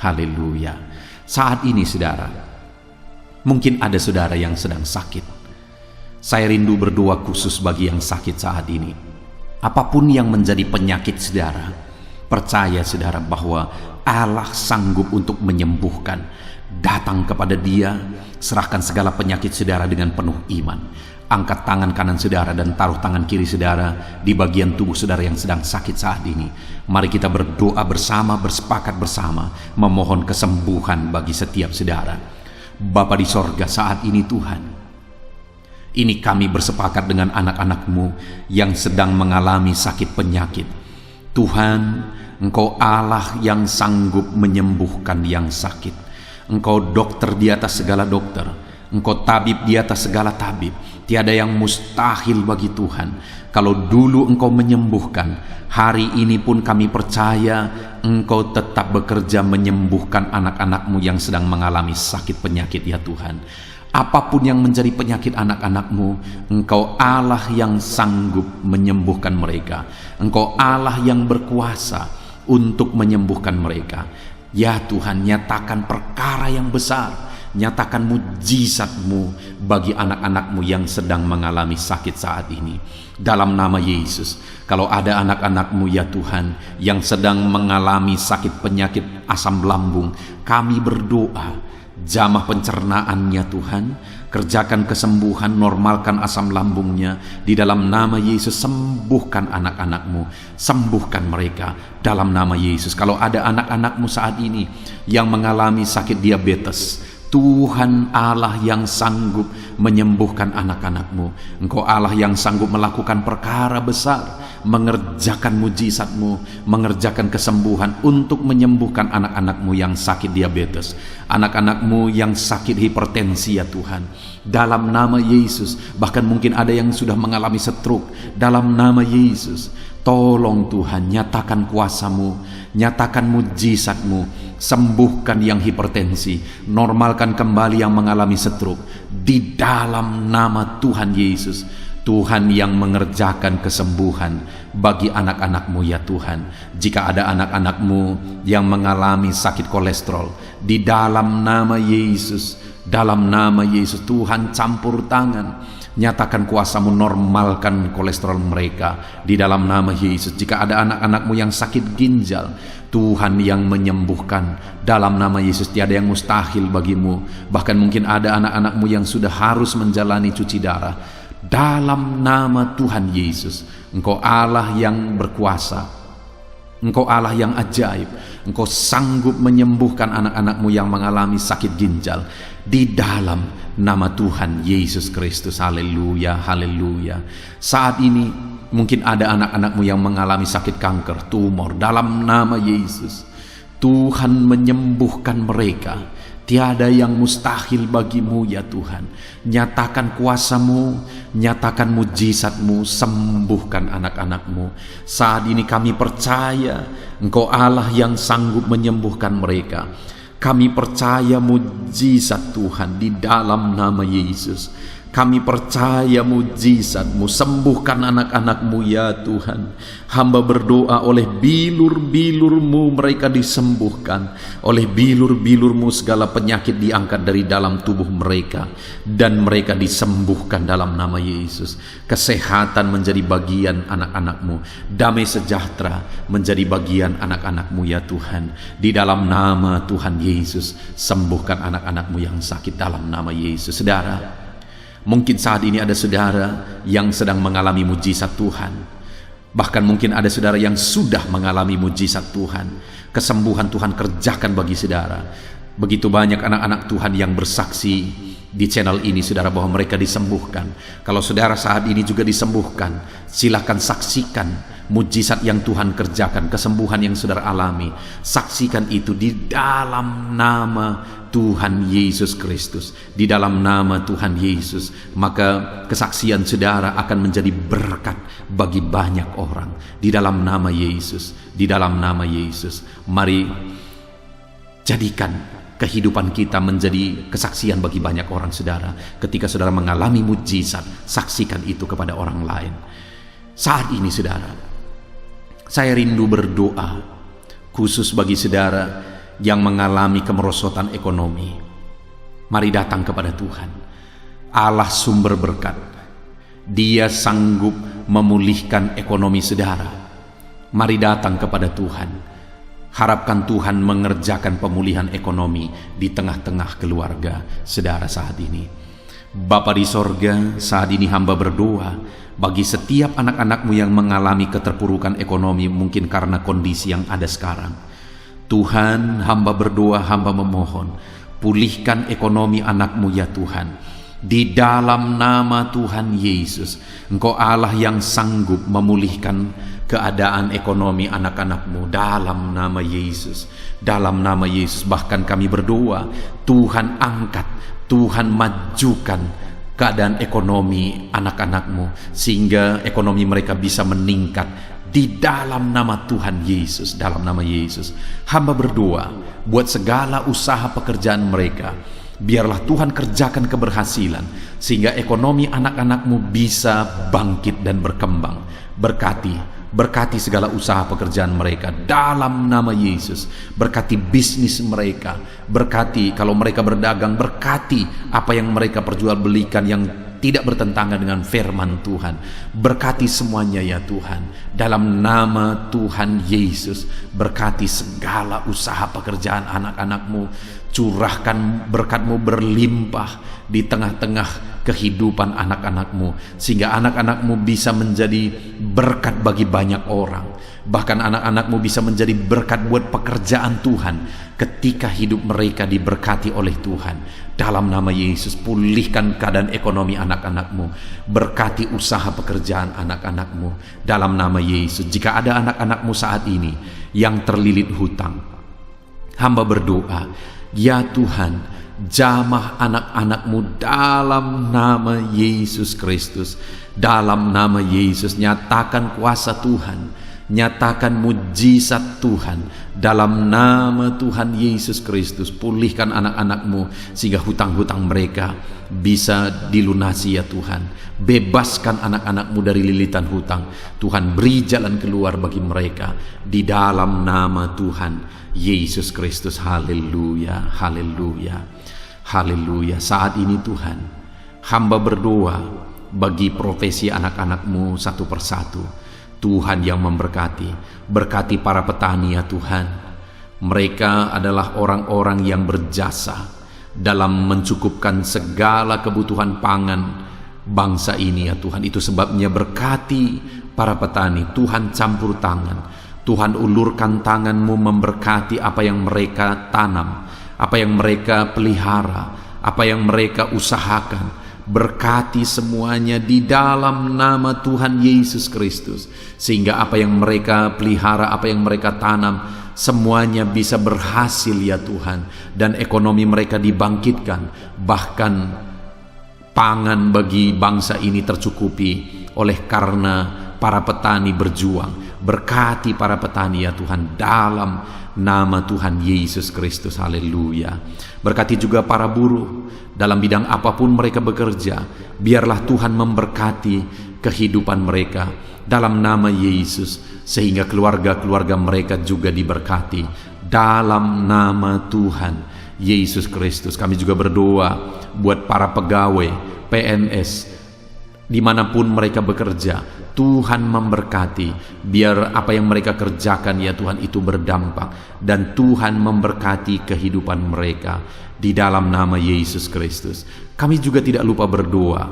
haleluya. Saat ini saudara, mungkin ada saudara yang sedang sakit. Saya rindu berdoa khusus bagi yang sakit saat ini. Apapun yang menjadi penyakit saudara, Percaya saudara bahwa Allah sanggup untuk menyembuhkan. Datang kepada Dia, serahkan segala penyakit saudara dengan penuh iman. Angkat tangan kanan saudara dan taruh tangan kiri saudara di bagian tubuh saudara yang sedang sakit saat ini. Mari kita berdoa bersama, bersepakat bersama, memohon kesembuhan bagi setiap saudara. Bapa di sorga, saat ini Tuhan, ini kami bersepakat dengan anak-anak-Mu yang sedang mengalami sakit penyakit. Tuhan, Engkau Allah yang sanggup menyembuhkan yang sakit. Engkau dokter di atas segala dokter, Engkau tabib di atas segala tabib. Tiada yang mustahil bagi Tuhan. Kalau dulu Engkau menyembuhkan, hari ini pun kami percaya Engkau tetap bekerja menyembuhkan anak-anak-Mu yang sedang mengalami sakit penyakit ya Tuhan. Apapun yang menjadi penyakit anak-anak-Mu, Engkau Allah yang sanggup menyembuhkan mereka. Engkau Allah yang berkuasa untuk menyembuhkan mereka. Ya Tuhan, nyatakan perkara yang besar, nyatakan mujizat-Mu bagi anak-anak-Mu yang sedang mengalami sakit saat ini. Dalam nama Yesus, kalau ada anak-anak-Mu ya Tuhan yang sedang mengalami sakit penyakit asam lambung, kami berdoa, jamah pencernaannya Tuhan, kerjakan kesembuhan, normalkan asam lambungnya. Di dalam nama Yesus, sembuhkan anak-anak-Mu, sembuhkan mereka dalam nama Yesus. Kalau ada anak-anak-Mu saat ini yang mengalami sakit diabetes, Tuhan Allah yang sanggup menyembuhkan anak-anak-Mu. Engkau Allah yang sanggup melakukan perkara besar, mengerjakan mujizat-Mu, mengerjakan kesembuhan untuk menyembuhkan anak-anak-Mu yang sakit diabetes, anak-anak-Mu yang sakit hipertensi ya Tuhan. Dalam nama Yesus, bahkan mungkin ada yang sudah mengalami stroke. Dalam nama Yesus, tolong Tuhan, nyatakan kuasa-Mu, nyatakan mujizat-Mu, sembuhkan yang hipertensi, normalkan kembali yang mengalami stroke. Di dalam nama Tuhan Yesus, Tuhan yang mengerjakan kesembuhan bagi anak-anak-Mu ya Tuhan. Jika ada anak-anak-Mu yang mengalami sakit kolesterol, di dalam nama Yesus, dalam nama Yesus, Tuhan campur tangan, nyatakan kuasa-Mu, normalkan kolesterol mereka di dalam nama Yesus. Jika ada anak-anak-Mu yang sakit ginjal, Tuhan yang menyembuhkan dalam nama Yesus. Tiada yang mustahil bagi-Mu. Bahkan mungkin ada anak-anak-Mu yang sudah harus menjalani cuci darah. Dalam nama Tuhan Yesus, Engkau Allah yang berkuasa, Engkau Allah yang ajaib. Engkau sanggup menyembuhkan anak-anak-Mu yang mengalami sakit ginjal di dalam nama Tuhan Yesus Kristus. Haleluya, haleluya. Saat ini mungkin ada anak-anak-Mu yang mengalami sakit kanker, tumor. Dalam nama Yesus, Tuhan menyembuhkan mereka. Tiada yang mustahil bagi-Mu ya Tuhan. Nyatakan kuasa-Mu, nyatakan mujizat-Mu, sembuhkan anak-anak-Mu. Saat ini kami percaya Engkau Allah yang sanggup menyembuhkan mereka. Kami percaya mujizat Tuhan di dalam nama Yesus. Kami percaya mujizat-Mu, sembuhkan anak-anak-Mu ya Tuhan. Hamba berdoa oleh bilur-bilur-Mu mereka disembuhkan. Oleh bilur-bilur-Mu segala penyakit diangkat dari dalam tubuh mereka, dan mereka disembuhkan dalam nama Yesus. Kesehatan menjadi bagian anak-anak-Mu, damai sejahtera menjadi bagian anak-anak-Mu ya Tuhan. Di dalam nama Tuhan Yesus, sembuhkan anak-anak-Mu yang sakit dalam nama Yesus. Saudara, mungkin saat ini ada saudara yang sedang mengalami mujizat Tuhan. Bahkan mungkin ada saudara yang sudah mengalami mujizat Tuhan. Kesembuhan Tuhan kerjakan bagi saudara. Begitu banyak anak-anak Tuhan yang bersaksi di channel ini saudara bahwa mereka disembuhkan. Kalau saudara saat ini juga disembuhkan, silakan saksikan mujizat yang Tuhan kerjakan, kesembuhan yang saudara alami. Saksikan itu di dalam nama Tuhan Yesus Kristus. Di dalam nama Tuhan Yesus, maka kesaksian saudara akan menjadi berkat bagi banyak orang. Di dalam nama Yesus, di dalam nama Yesus. Mari jadikan kehidupan kita menjadi kesaksian bagi banyak orang saudara. Ketika saudara mengalami mujizat, saksikan itu kepada orang lain. Saat ini saudara, saya rindu berdoa khusus bagi saudara yang mengalami kemerosotan ekonomi. Mari datang kepada Tuhan, Allah sumber berkat. Dia sanggup memulihkan ekonomi saudara. Mari datang kepada Tuhan. Harapkan Tuhan mengerjakan pemulihan ekonomi di tengah-tengah keluarga saudara saat ini. Bapa di sorga, saat ini hamba berdoa bagi setiap anak-anak-Mu yang mengalami keterpurukan ekonomi mungkin karena kondisi yang ada sekarang. Tuhan, hamba berdoa, hamba memohon, pulihkan ekonomi anak-Mu ya Tuhan. Di dalam nama Tuhan Yesus, Engkau Allah yang sanggup memulihkan keadaan ekonomi anak-anak-Mu dalam nama Yesus. Dalam nama Yesus, bahkan kami berdoa, Tuhan angkat, Tuhan majukan keadaan ekonomi anak-anak-Mu sehingga ekonomi mereka bisa meningkat di dalam nama Tuhan Yesus. Dalam nama Yesus, hamba berdoa buat segala usaha pekerjaan mereka. Biarlah Tuhan kerjakan keberhasilan sehingga ekonomi anak-anak-Mu bisa bangkit dan berkembang. Berkati segala usaha pekerjaan mereka dalam nama Yesus. Berkati bisnis mereka, berkati kalau mereka berdagang, berkati apa yang mereka perjualbelikan yang tidak bertentangan dengan firman Tuhan. Berkati semuanya ya Tuhan. Dalam nama Tuhan Yesus, berkati segala usaha pekerjaan anak-anak-Mu. Curahkan berkat-Mu berlimpah di tengah-tengah kehidupan anak-anak-Mu sehingga anak-anak-Mu bisa menjadi berkat bagi banyak orang. Bahkan anak-anak-Mu bisa menjadi berkat buat pekerjaan Tuhan ketika hidup mereka diberkati oleh Tuhan. Dalam nama Yesus, pulihkan keadaan ekonomi anak-anak-Mu. Berkati usaha pekerjaan anak-anak-Mu dalam nama Yesus. Jika ada anak-anak-Mu saat ini yang terlilit hutang, hamba berdoa, ya Tuhan, jamah anak-anak-Mu dalam nama Yesus Kristus. Dalam nama Yesus, nyatakan kuasa Tuhan, nyatakan mujizat Tuhan. Dalam nama Tuhan Yesus Kristus, pulihkan anak-anak-Mu sehingga hutang-hutang mereka bisa dilunasi ya Tuhan. Bebaskan anak-anak-Mu dari lilitan hutang. Tuhan, beri jalan keluar bagi mereka di dalam nama Tuhan Yesus Kristus. Haleluya, haleluya, haleluya. Saat ini Tuhan, hamba berdoa bagi profesi anak-anak-Mu satu persatu. Tuhan yang memberkati, berkati para petani ya Tuhan. Mereka adalah orang-orang yang berjasa dalam mencukupkan segala kebutuhan pangan bangsa ini ya Tuhan. Itu sebabnya berkati para petani. Tuhan campur tangan, Tuhan ulurkan tangan-Mu memberkati apa yang mereka tanam, apa yang mereka pelihara, apa yang mereka usahakan. Berkati semuanya di dalam nama Tuhan Yesus Kristus sehingga apa yang mereka pelihara, apa yang mereka tanam, semuanya bisa berhasil ya Tuhan, dan ekonomi mereka dibangkitkan. Bahkan pangan bagi bangsa ini tercukupi oleh karena para petani berjuang. Berkati para petani ya Tuhan dalam nama Tuhan Yesus Kristus. Haleluya. Berkati juga para buruh dalam bidang apapun mereka bekerja. Biarlah Tuhan memberkati kehidupan mereka dalam nama Yesus sehingga keluarga-keluarga mereka juga diberkati dalam nama Tuhan Yesus Kristus. Kami juga berdoa buat para pegawai PNS dimanapun mereka bekerja. Tuhan memberkati, biar apa yang mereka kerjakan ya Tuhan itu berdampak, dan Tuhan memberkati kehidupan mereka di dalam nama Yesus Kristus. Kami juga tidak lupa berdoa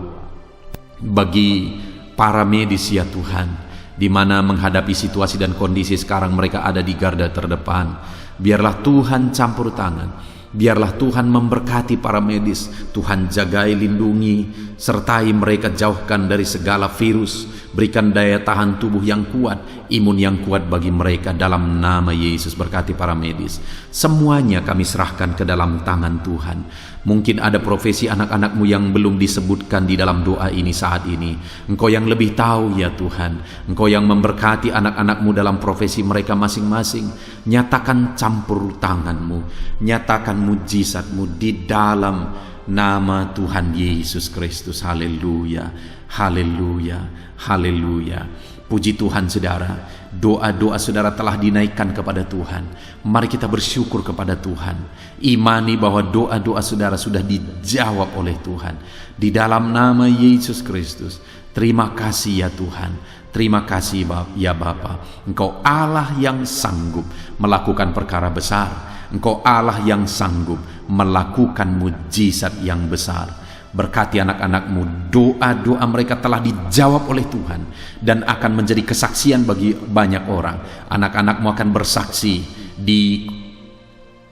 bagi para medis ya Tuhan, di mana menghadapi situasi dan kondisi sekarang mereka ada di garda terdepan. Biarlah Tuhan campur tangan, biarlah Tuhan memberkati para medis. Tuhan jagai, lindungi, sertai mereka, jauhkan dari segala virus. Berikan daya tahan tubuh yang kuat, imun yang kuat bagi mereka dalam nama Yesus. Berkati para medis. Semuanya kami serahkan ke dalam tangan Tuhan. Mungkin ada profesi anak-anak-Mu yang belum disebutkan di dalam doa ini saat ini. Engkau yang lebih tahu ya Tuhan. Engkau yang memberkati anak-anak-Mu dalam profesi mereka masing-masing. Nyatakan campur tangan-Mu, nyatakan mujizat-Mu di dalam nama Tuhan Yesus Kristus. Haleluya, haleluya, haleluya. Puji Tuhan saudara, doa-doa saudara telah dinaikkan kepada Tuhan. Mari kita bersyukur kepada Tuhan. Imani bahwa doa-doa saudara sudah dijawab oleh Tuhan. Di dalam nama Yesus Kristus, Terima kasih ya Tuhan. Terima kasih ya Bapa. Engkau Allah yang sanggup melakukan perkara besar. Engkau Allah yang sanggup melakukan mujizat yang besar. Berkati anak-anak-Mu, doa-doa mereka telah dijawab oleh Tuhan dan akan menjadi kesaksian bagi banyak orang. Anak-anak-Mu akan bersaksi di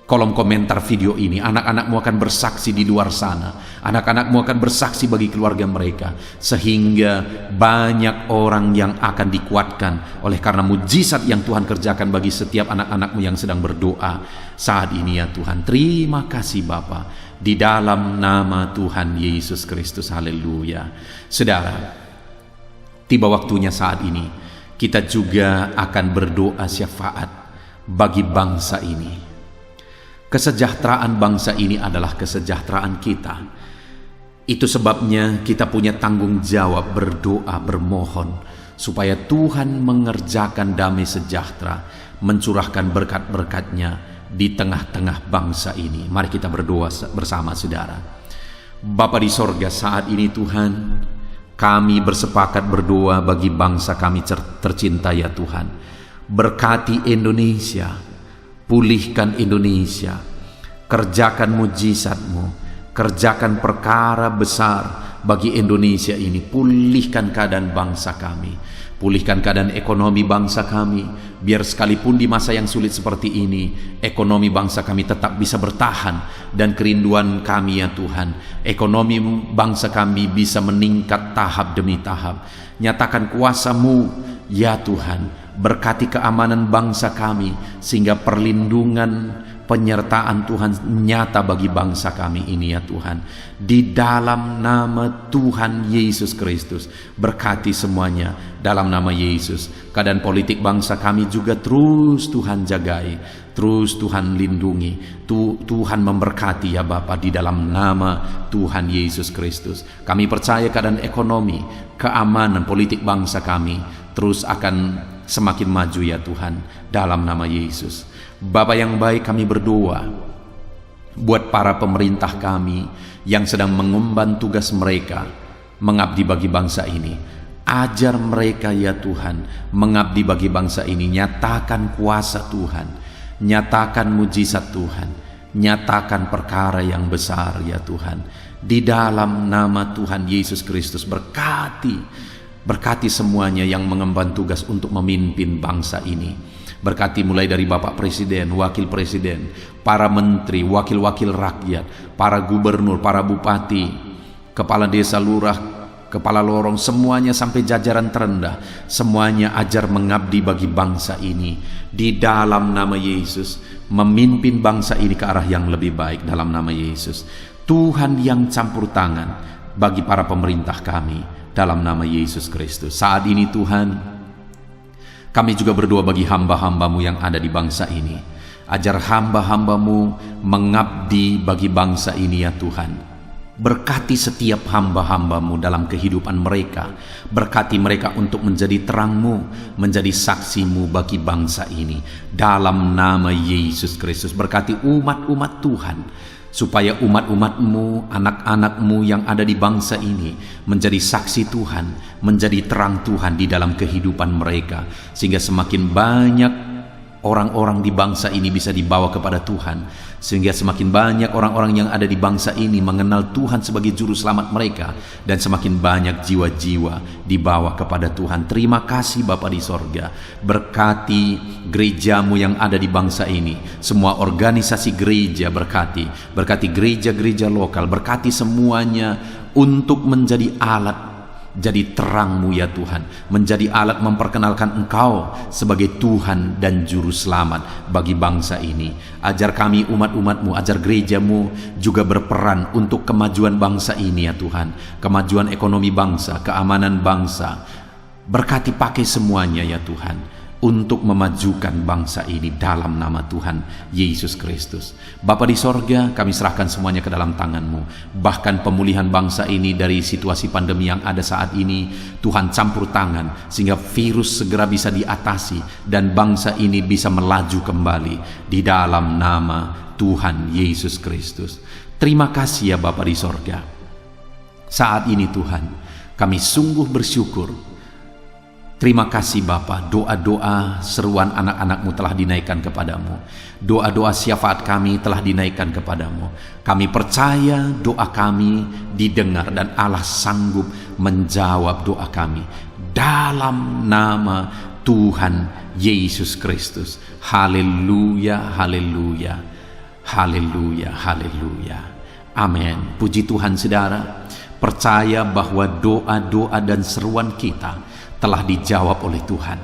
kolom komentar video ini. Anak-anak-Mu akan bersaksi di luar sana. Anak-anak-Mu akan bersaksi bagi keluarga mereka, sehingga banyak orang yang akan dikuatkan oleh karena mujizat yang Tuhan kerjakan bagi setiap anak-anak-Mu yang sedang berdoa saat ini ya Tuhan. Terima kasih Bapa, di dalam nama Tuhan Yesus Kristus. Haleluya. Saudara, tiba waktunya saat ini kita juga akan berdoa syafaat bagi bangsa ini. Kesejahteraan bangsa ini adalah kesejahteraan kita. Itu sebabnya kita punya tanggung jawab berdoa, bermohon supaya Tuhan mengerjakan damai sejahtera, mencurahkan berkat-berkat-Nya di tengah-tengah bangsa ini. Mari kita berdoa bersama saudara. Bapa di sorga, saat ini Tuhan, kami bersepakat berdoa bagi bangsa kami tercinta ya Tuhan. Berkati Indonesia, pulihkan Indonesia, kerjakan mujizat-Mu, kerjakan perkara besar bagi Indonesia ini. Pulihkan keadaan bangsa kami, pulihkan keadaan ekonomi bangsa kami, biar sekalipun di masa yang sulit seperti ini, ekonomi bangsa kami tetap bisa bertahan. Dan kerinduan kami ya Tuhan, ekonomi bangsa kami bisa meningkat tahap demi tahap. Nyatakan kuasa-Mu ya Tuhan, berkati keamanan bangsa kami, sehingga perlindungan, penyertaan Tuhan nyata bagi bangsa kami ini ya Tuhan. Di dalam nama Tuhan Yesus Kristus, berkati semuanya dalam nama Yesus. Keadaan politik bangsa kami juga terus Tuhan jagai, terus Tuhan lindungi, Tuhan memberkati ya Bapa, di dalam nama Tuhan Yesus Kristus. Kami percaya keadaan ekonomi, keamanan politik bangsa kami terus akan semakin maju ya Tuhan, dalam nama Yesus. Bapa yang baik, kami berdoa buat para pemerintah kami yang sedang mengemban tugas mereka mengabdi bagi bangsa ini. Ajar mereka ya Tuhan mengabdi bagi bangsa ini. Nyatakan kuasa Tuhan, nyatakan mujizat Tuhan, nyatakan perkara yang besar ya Tuhan. Di dalam nama Tuhan Yesus Kristus, berkati semuanya yang mengemban tugas untuk memimpin bangsa ini. Berkati mulai dari Bapak Presiden, Wakil Presiden, para menteri, wakil-wakil rakyat, para gubernur, para bupati, kepala desa, lurah, kepala lorong, semuanya sampai jajaran terendah. Semuanya ajar mengabdi bagi bangsa ini. Di dalam nama Yesus, memimpin bangsa ini ke arah yang lebih baik dalam nama Yesus. Tuhan yang campur tangan bagi para pemerintah kami dalam nama Yesus Kristus. Saat ini Tuhan, kami juga berdoa bagi hamba-hamba-Mu yang ada di bangsa ini. Ajar hamba-hamba-Mu mengabdi bagi bangsa ini ya Tuhan. Berkati setiap hamba-hamba-Mu dalam kehidupan mereka. Berkati mereka untuk menjadi terang-Mu, menjadi saksi-Mu bagi bangsa ini. Dalam nama Yesus Kristus, berkati umat-umat Tuhan, supaya umat-umat-Mu, anak-anak-Mu yang ada di bangsa ini menjadi saksi Tuhan, menjadi terang Tuhan di dalam kehidupan mereka, sehingga semakin banyak orang-orang di bangsa ini bisa dibawa kepada Tuhan, sehingga semakin banyak orang-orang yang ada di bangsa ini mengenal Tuhan sebagai juru selamat mereka, dan semakin banyak jiwa-jiwa dibawa kepada Tuhan. Terima kasih Bapa di sorga. Berkati gereja-Mu yang ada di bangsa ini, semua organisasi gereja berkati gereja-gereja lokal, berkati semuanya untuk menjadi alat, jadi terang-Mu ya Tuhan, menjadi alat memperkenalkan Engkau sebagai Tuhan dan Juru Selamat bagi bangsa ini. Ajar kami umat-umat-Mu, ajar gereja-Mu juga berperan untuk kemajuan bangsa ini ya Tuhan, kemajuan ekonomi bangsa, keamanan bangsa. Berkati pakai semuanya ya Tuhan untuk memajukan bangsa ini dalam nama Tuhan Yesus Kristus. Bapa di sorga, kami serahkan semuanya ke dalam tangan-Mu. Bahkan pemulihan bangsa ini dari situasi pandemi yang ada saat ini, Tuhan campur tangan sehingga virus segera bisa diatasi dan bangsa ini bisa melaju kembali di dalam nama Tuhan Yesus Kristus. Terima kasih ya Bapa di sorga. Saat ini Tuhan, Kami sungguh bersyukur. Terima kasih Bapa, doa-doa seruan anak-anak-Mu telah dinaikkan kepadamu. Doa-doa syafaat kami telah dinaikkan kepadamu. Kami percaya doa kami didengar dan Allah sanggup menjawab doa kami. Dalam nama Tuhan Yesus Kristus. Haleluya, haleluya, haleluya, haleluya. Amin. Puji Tuhan saudara. Percaya bahwa doa-doa dan seruan kita telah dijawab oleh Tuhan.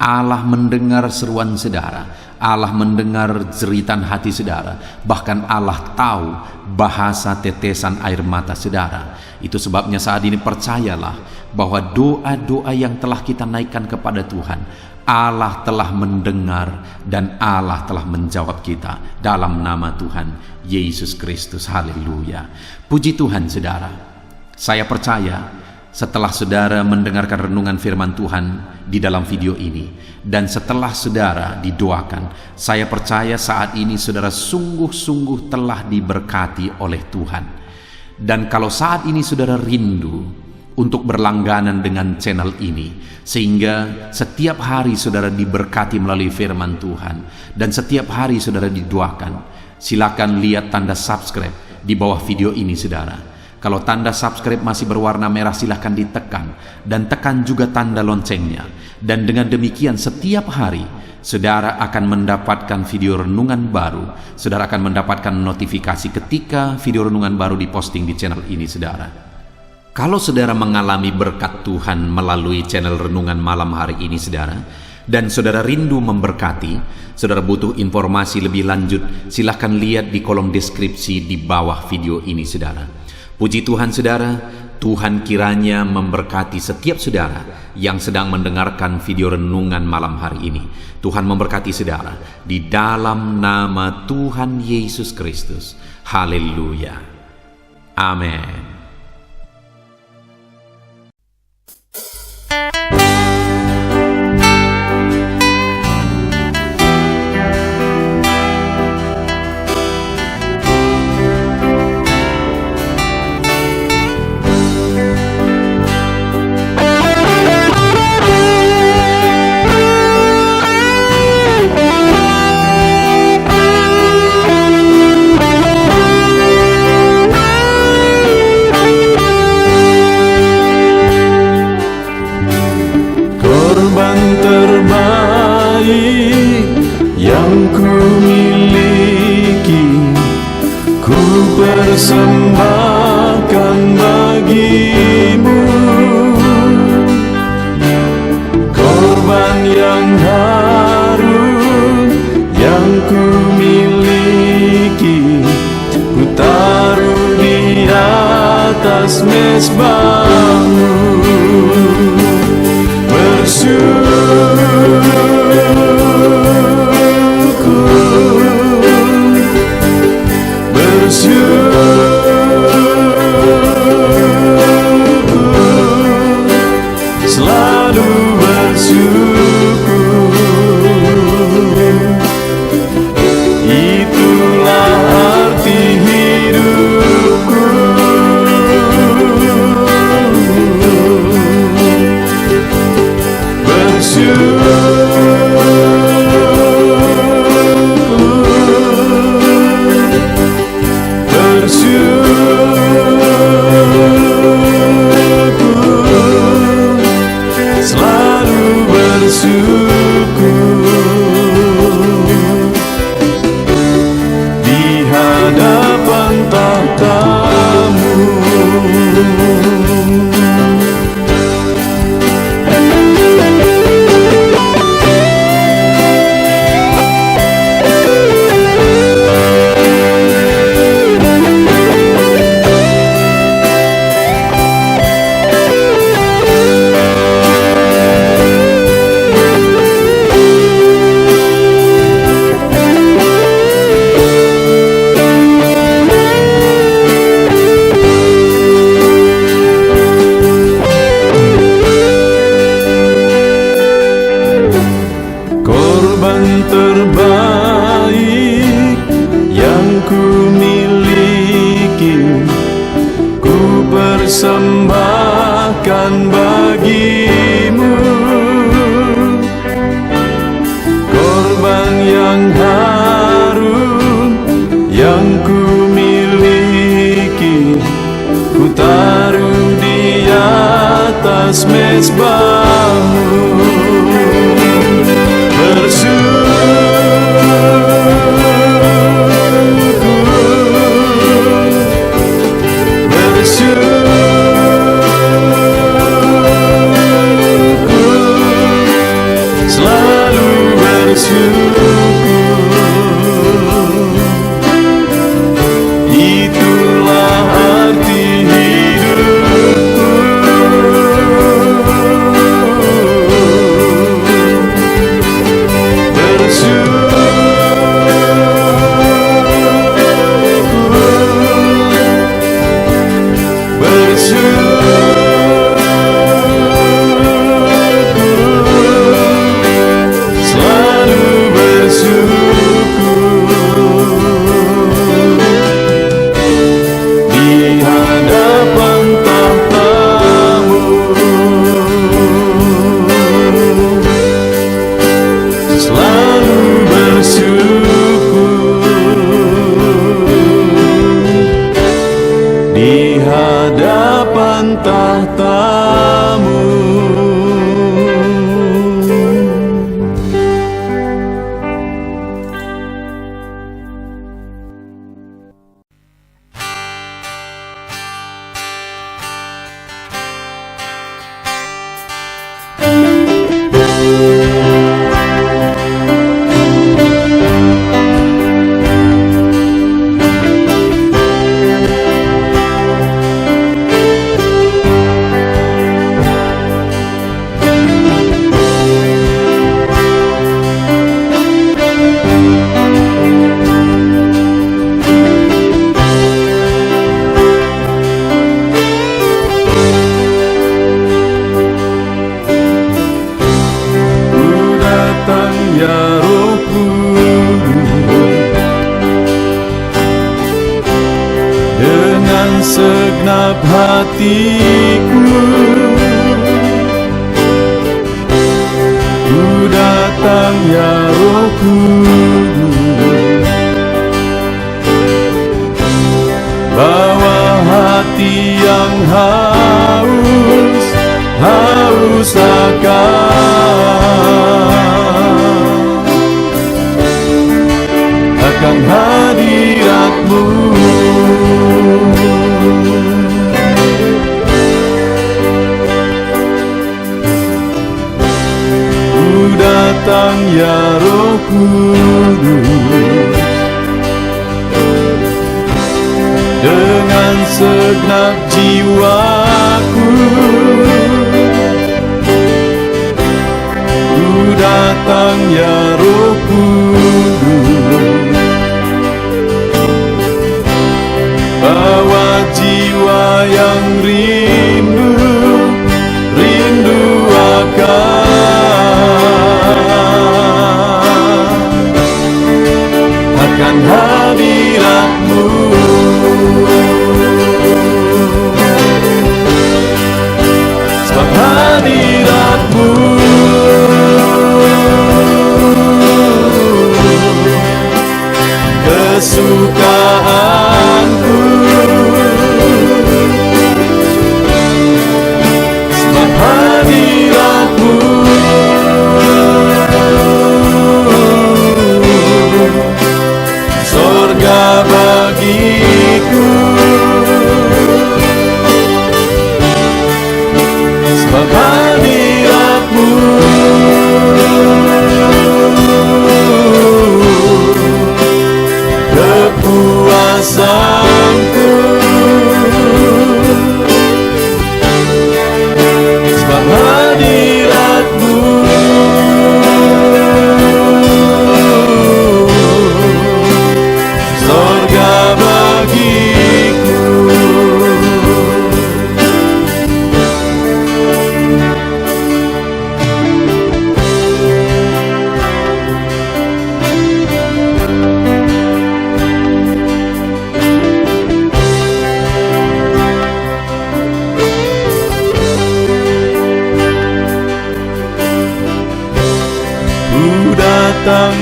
Allah mendengar seruan saudara. Allah mendengar jeritan hati saudara. Bahkan Allah tahu bahasa tetesan air mata saudara. Itu sebabnya saat ini percayalah bahwa doa-doa yang telah kita naikkan kepada Tuhan, Allah telah mendengar dan Allah telah menjawab kita dalam nama Tuhan Yesus Kristus. Haleluya. Puji Tuhan saudara. Saya percaya setelah saudara mendengarkan renungan firman Tuhan di dalam video ini, dan setelah saudara didoakan, saya percaya saat ini saudara sungguh-sungguh telah diberkati oleh Tuhan. Dan kalau saat ini saudara rindu untuk berlangganan dengan channel ini, sehingga setiap hari saudara diberkati melalui firman Tuhan, dan setiap hari saudara didoakan, silakan lihat tanda subscribe di bawah video ini saudara. Kalau tanda subscribe masih berwarna merah, silahkan ditekan, dan tekan juga tanda loncengnya. Dan dengan demikian setiap hari saudara akan mendapatkan video renungan baru. Saudara akan mendapatkan notifikasi ketika video renungan baru diposting di channel ini saudara. Kalau saudara mengalami berkat Tuhan melalui channel renungan malam hari ini saudara, dan saudara rindu memberkati, saudara butuh informasi lebih lanjut, silahkan lihat di kolom deskripsi di bawah video ini saudara. Puji Tuhan saudara, Tuhan kiranya memberkati setiap saudara yang sedang mendengarkan video renungan malam hari ini. Tuhan memberkati saudara di dalam nama Tuhan Yesus Kristus. Haleluya. Amin. Persembahkan bagimu korban yang harum yang ku miliki, ku taruh di atas mezbahmu. Selalu bersyukur, itulah arti hidupku. Selalu bersyukur di hadapan tahta-Mu. Korban terbaik yang ku miliki, ku persembahkan korban bagimu, korban yang harum yang ku miliki, ku taruh di atas mezbahmu. Itulah arti hidupku. segenap hatiku. Ku datang ya Roh Kudus, bawa hati yang haus akan hadirat-Mu. Ku datang ya Roh Kudus, dengan segenap jiwaku. Ku datang ya Roh Kudus, bawa jiwa yang rindu akan hadirat-Mu. Sebab hadirat-Mu kesukaanku,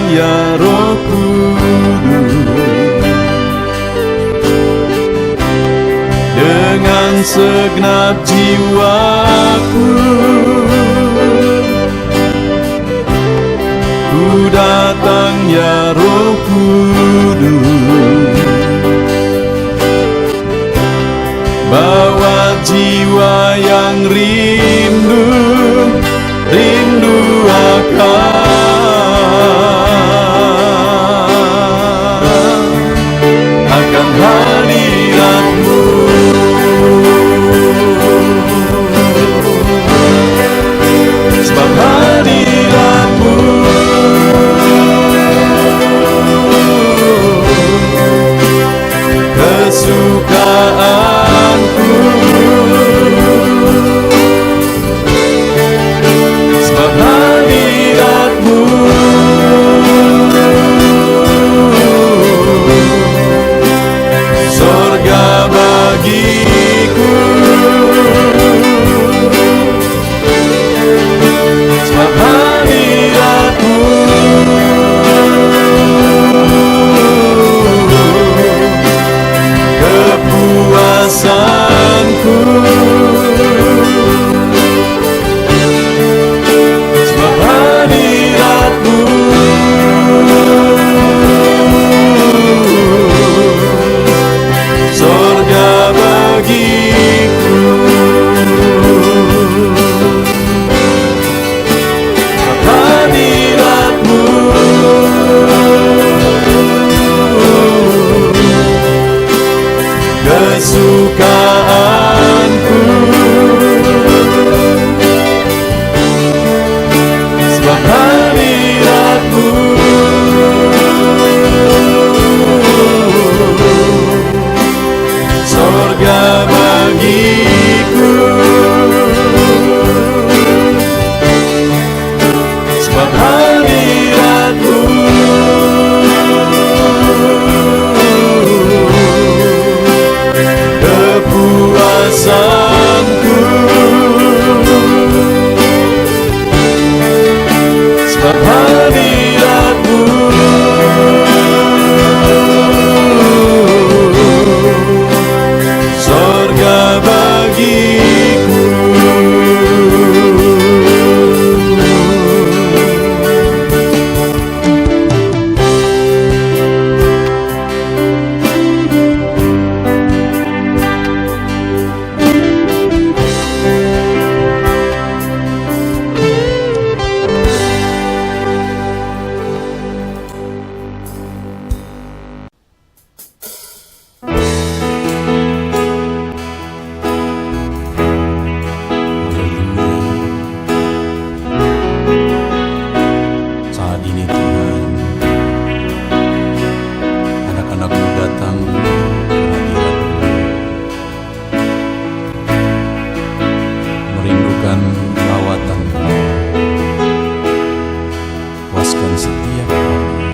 ya Roh Kudus. Dengan segenap jiwaku ku datang ya Roh Kudus. Bawa jiwa yang rindu akan hadirat-Mu. Sebab hadirat-Mu kesukaanku. Sebab hadirat-Mu sorga bagiku. Sebab hadirat-Mu kepuasanku. Sebab hadirat-Mu sorga bagiku. Sebab hadirat-Mu kesukaanku. Sebab hadirat-Mu sorga bagiku. Sebab hadirat-Mu kepuasanku. Sebab hadirat-Mu sorga bagiku. Saat ini Tuhan, anak-anak-Mu datang ke hadirat-Mu, merindukan lawatan-Mu. Puaskan setiap kami.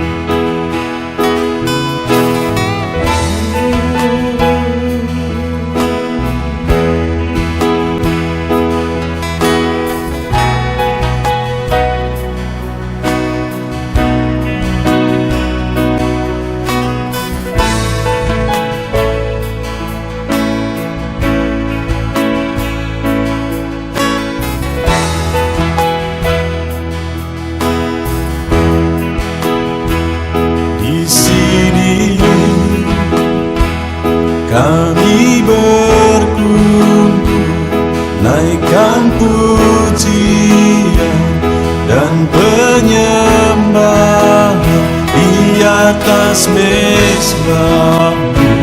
Kami berkumpul, naikkan pujian dan penyembahan di atas mezbah-Mu,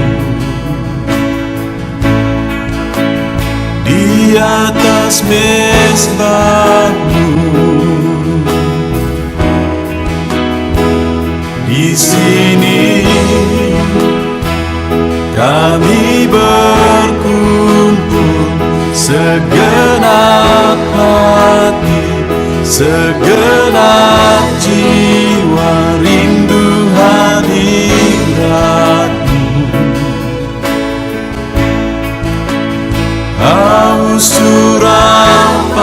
di atas mezbah-Mu. Di sini kami berkumpul, segenap hati, segenap jiwa rindu hadirat-Mu. Haus urapan-Mu,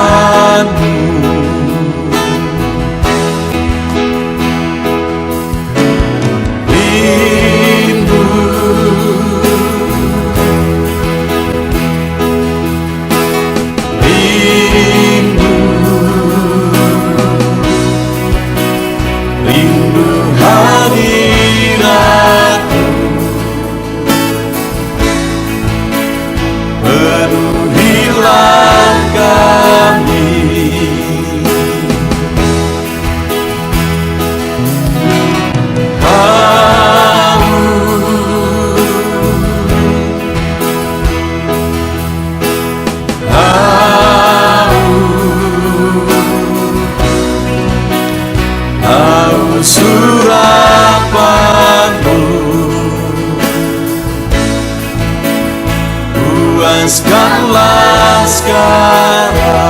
puaskanlah sekarang.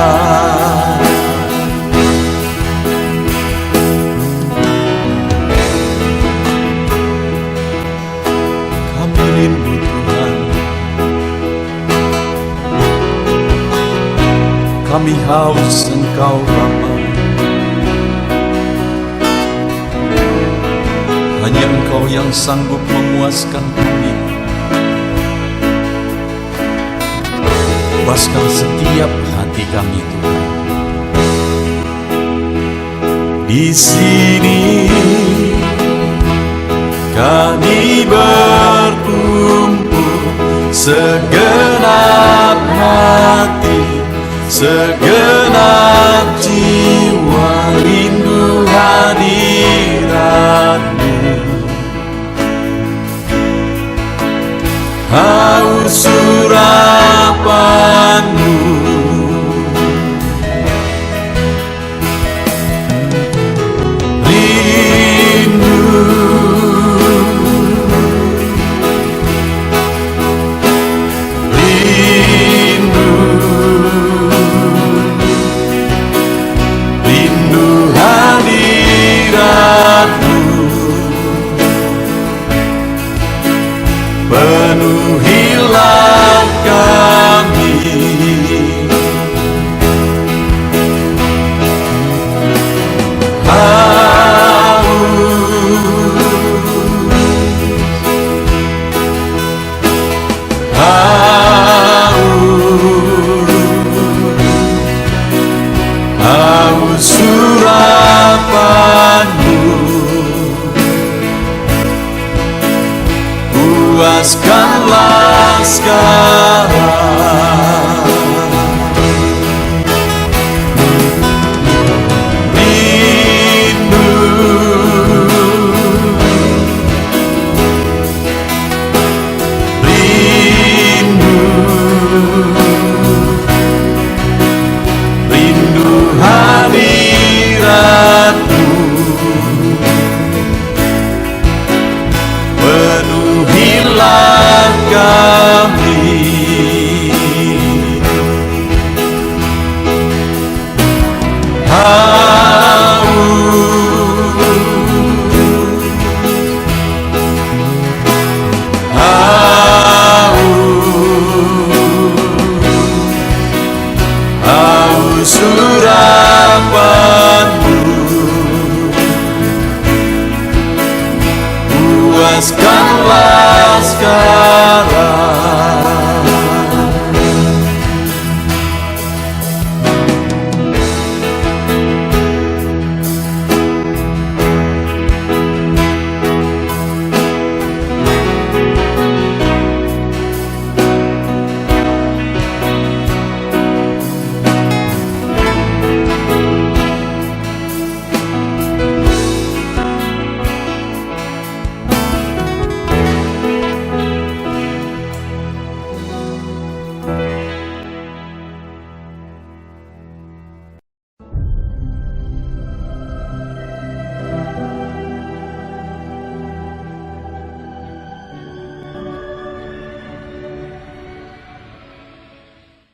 Kami rindu Tuhan, kami haus Engkau Bapa. Hanya Engkau yang sanggup memuaskan kami. Puaskan setiap hati kami Tuhan. Di sini kami berkumpul, segenap hati, segenap jiwa rindu hadirat-Mu. Haus surau